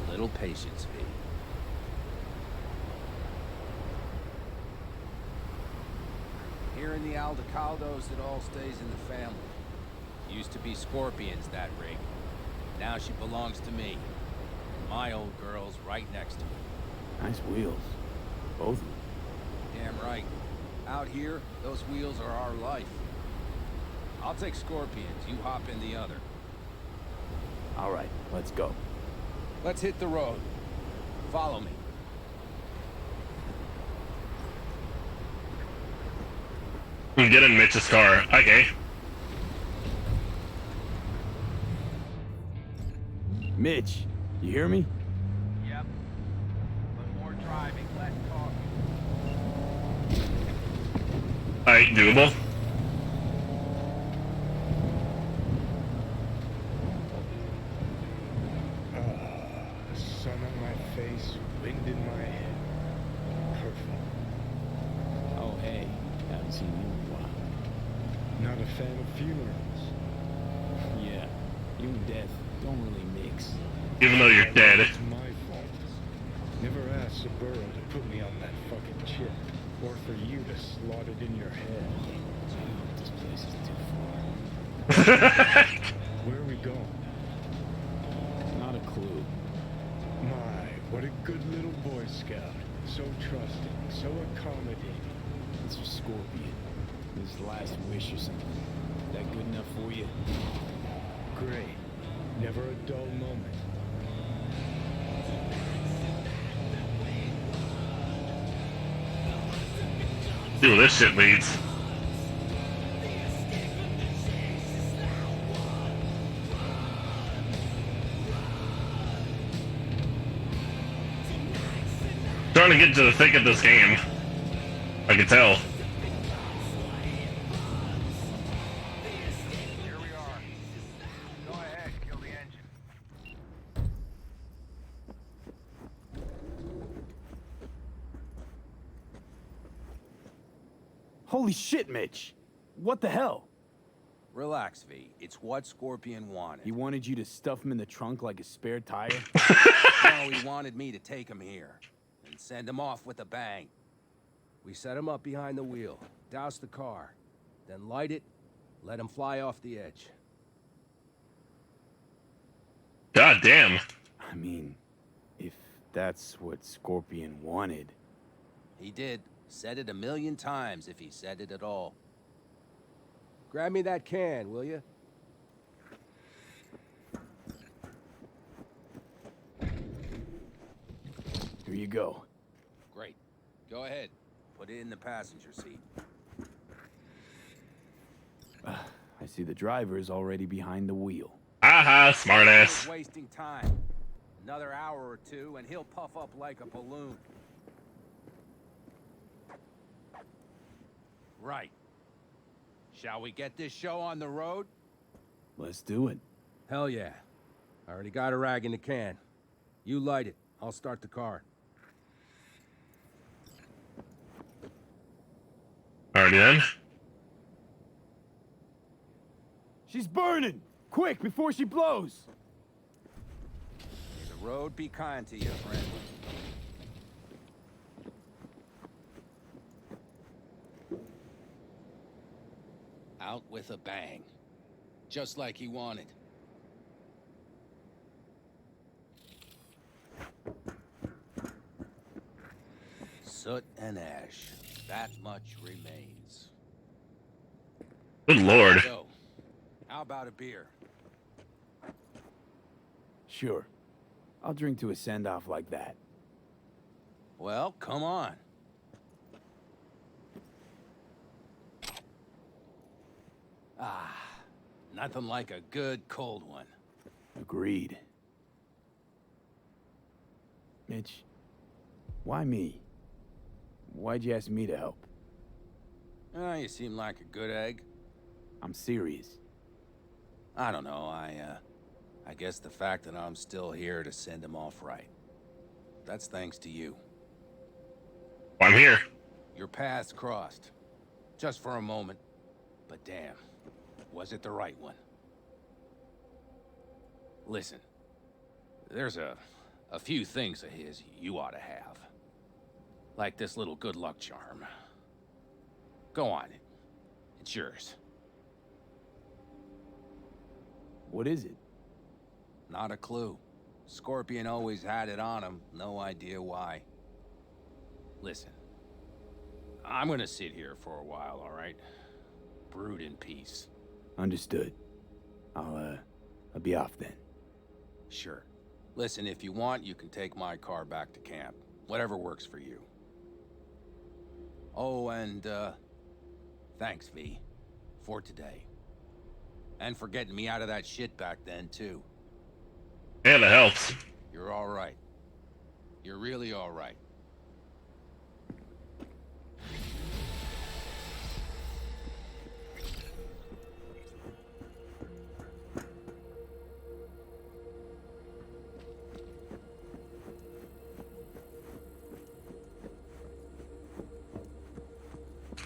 A little patience, V. in the Aldecaldos, it all stays in the family. Used to be Scorpion's, that rig. Now she belongs to me. My old girl's right next to me. Nice wheels. Both of them. Damn right. Out here, those wheels are our life. I'll take Scorpions, you hop in the other. All right, let's go. Let's hit the road. Follow me. We get in Mitch's car. Okay. Mitch, you hear me? Yep. But more driving, less talking. Alright, doable. Sun on my face, wind in my head. Perfect. Oh, hey. Haven't seen you in a while. Not a fan of funerals. Yeah, you and death don't really mix. Even though you're dead. It's my fault. Never asked Saburo to put me on that fucking chip. Or for you to slot it in your head. Dude, this place is too far. Where are we going? Not a clue. My, what a good little Boy Scout. So trusting, so accommodating. It's your Scorpion. His last wish or something. That good enough for you? Great. Never a dull moment. See where this shit leads. Starting to get to the thick of this game. I can tell. Here we are. Go ahead, kill the engine. Holy shit, Mitch! What the hell? Relax, V. It's what Scorpion wanted. He wanted you to stuff him in the trunk like a spare tire? No, he wanted me to take him here and send him off with a bang. We set him up behind the wheel, douse the car, then light it, let him fly off the edge. God damn. I mean, if that's what Scorpion wanted. He did. Said it 1,000,000 times if he said it at all. Grab me that can, will you? Here you go. Great. Go ahead. Put it in the passenger seat. I see the driver is already behind the wheel. Aha, smartass. Wasting time. Another hour or two, and he'll puff up like a balloon. Right. Shall we get this show on the road? Let's do it. Hell yeah. I already got a rag in the can. You light it. I'll start the car. Alrighty then. She's burning! Quick, before she blows! May the road be kind to you, friend. Out with a bang. Just like he wanted. Soot and ash. That much remains. Good lord. So, how about a beer? Sure. I'll drink to a send-off like that. Well, come on. Ah, nothing like a good cold one. Agreed. Mitch, why me? Why'd you ask me to help? You seem like a good egg. I'm serious. I don't know, I guess the fact that I'm still here to send him off right. That's thanks to you. I'm here. Your paths crossed. Just for a moment. But damn, was it the right one? Listen, there's a few things of his you ought to have. Like this little good luck charm. Go on, It's yours. What is it? Not a clue. Scorpion always had it on him. No idea why. Listen. I'm gonna sit here for a while, all right? Brood in peace. Understood. I'll be off then. Sure. Listen, if you want, you can take my car back to camp. Whatever works for you. Oh, and, thanks, V. For today. And for getting me out of that shit back then, too. Yeah, that helps. You're all right. You're really all right.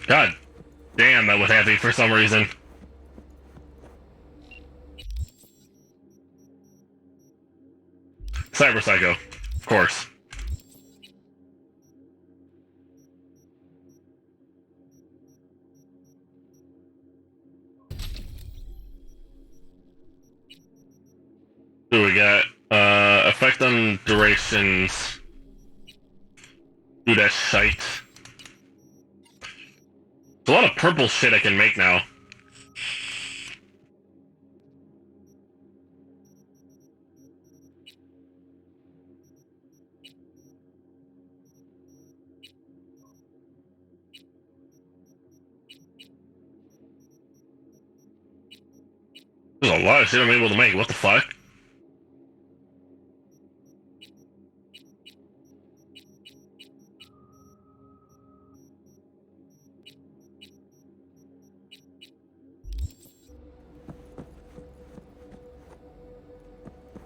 God damn, that was heavy for some reason. Cyber Psycho, of course. So we got effect on durations. Do that shite. There's a lot of purple shit I can make now. There's a lot of shit I'm able to make. What the fuck?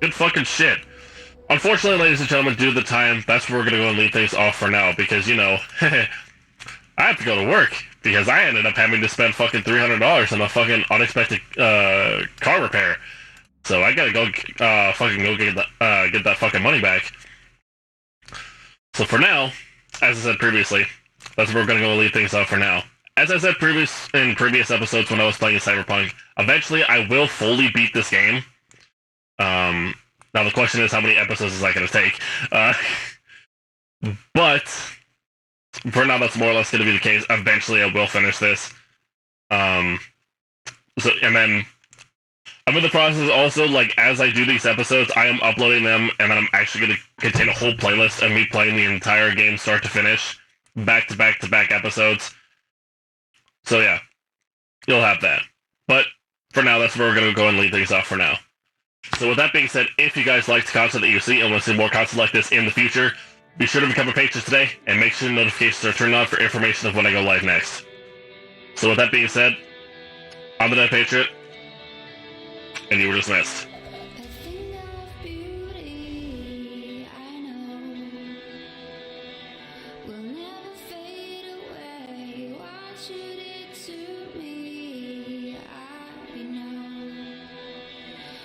Good fucking shit. Unfortunately, ladies and gentlemen, due to the time, that's where we're gonna go and leave things off for now, because, you know, I have to go to work, because I ended up having to spend fucking $300 on a fucking unexpected, car repair. So I gotta go, fucking go get that fucking money back. So for now, as I said previously, that's where we're gonna go and leave things off for now. As I said in previous episodes when I was playing Cyberpunk, eventually I will fully beat this game. Now the question is, how many episodes is that going to take? But for now, that's more or less going to be the case. Eventually, I will finish this. And then I'm in the process also, like, as I do these episodes, I am uploading them, and then I'm actually going to contain a whole playlist of me playing the entire game start to finish, back to back to back episodes. So yeah, you'll have that. But for now, that's where we're going to go and leave things off for now. So with that being said, if you guys like the content that you see and want to see more content like this in the future, be sure to become a patron today, and make sure notifications are turned on for information of when I go live next. So with that being said, I'm the Dead Patriot, and you were dismissed.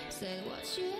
Say what you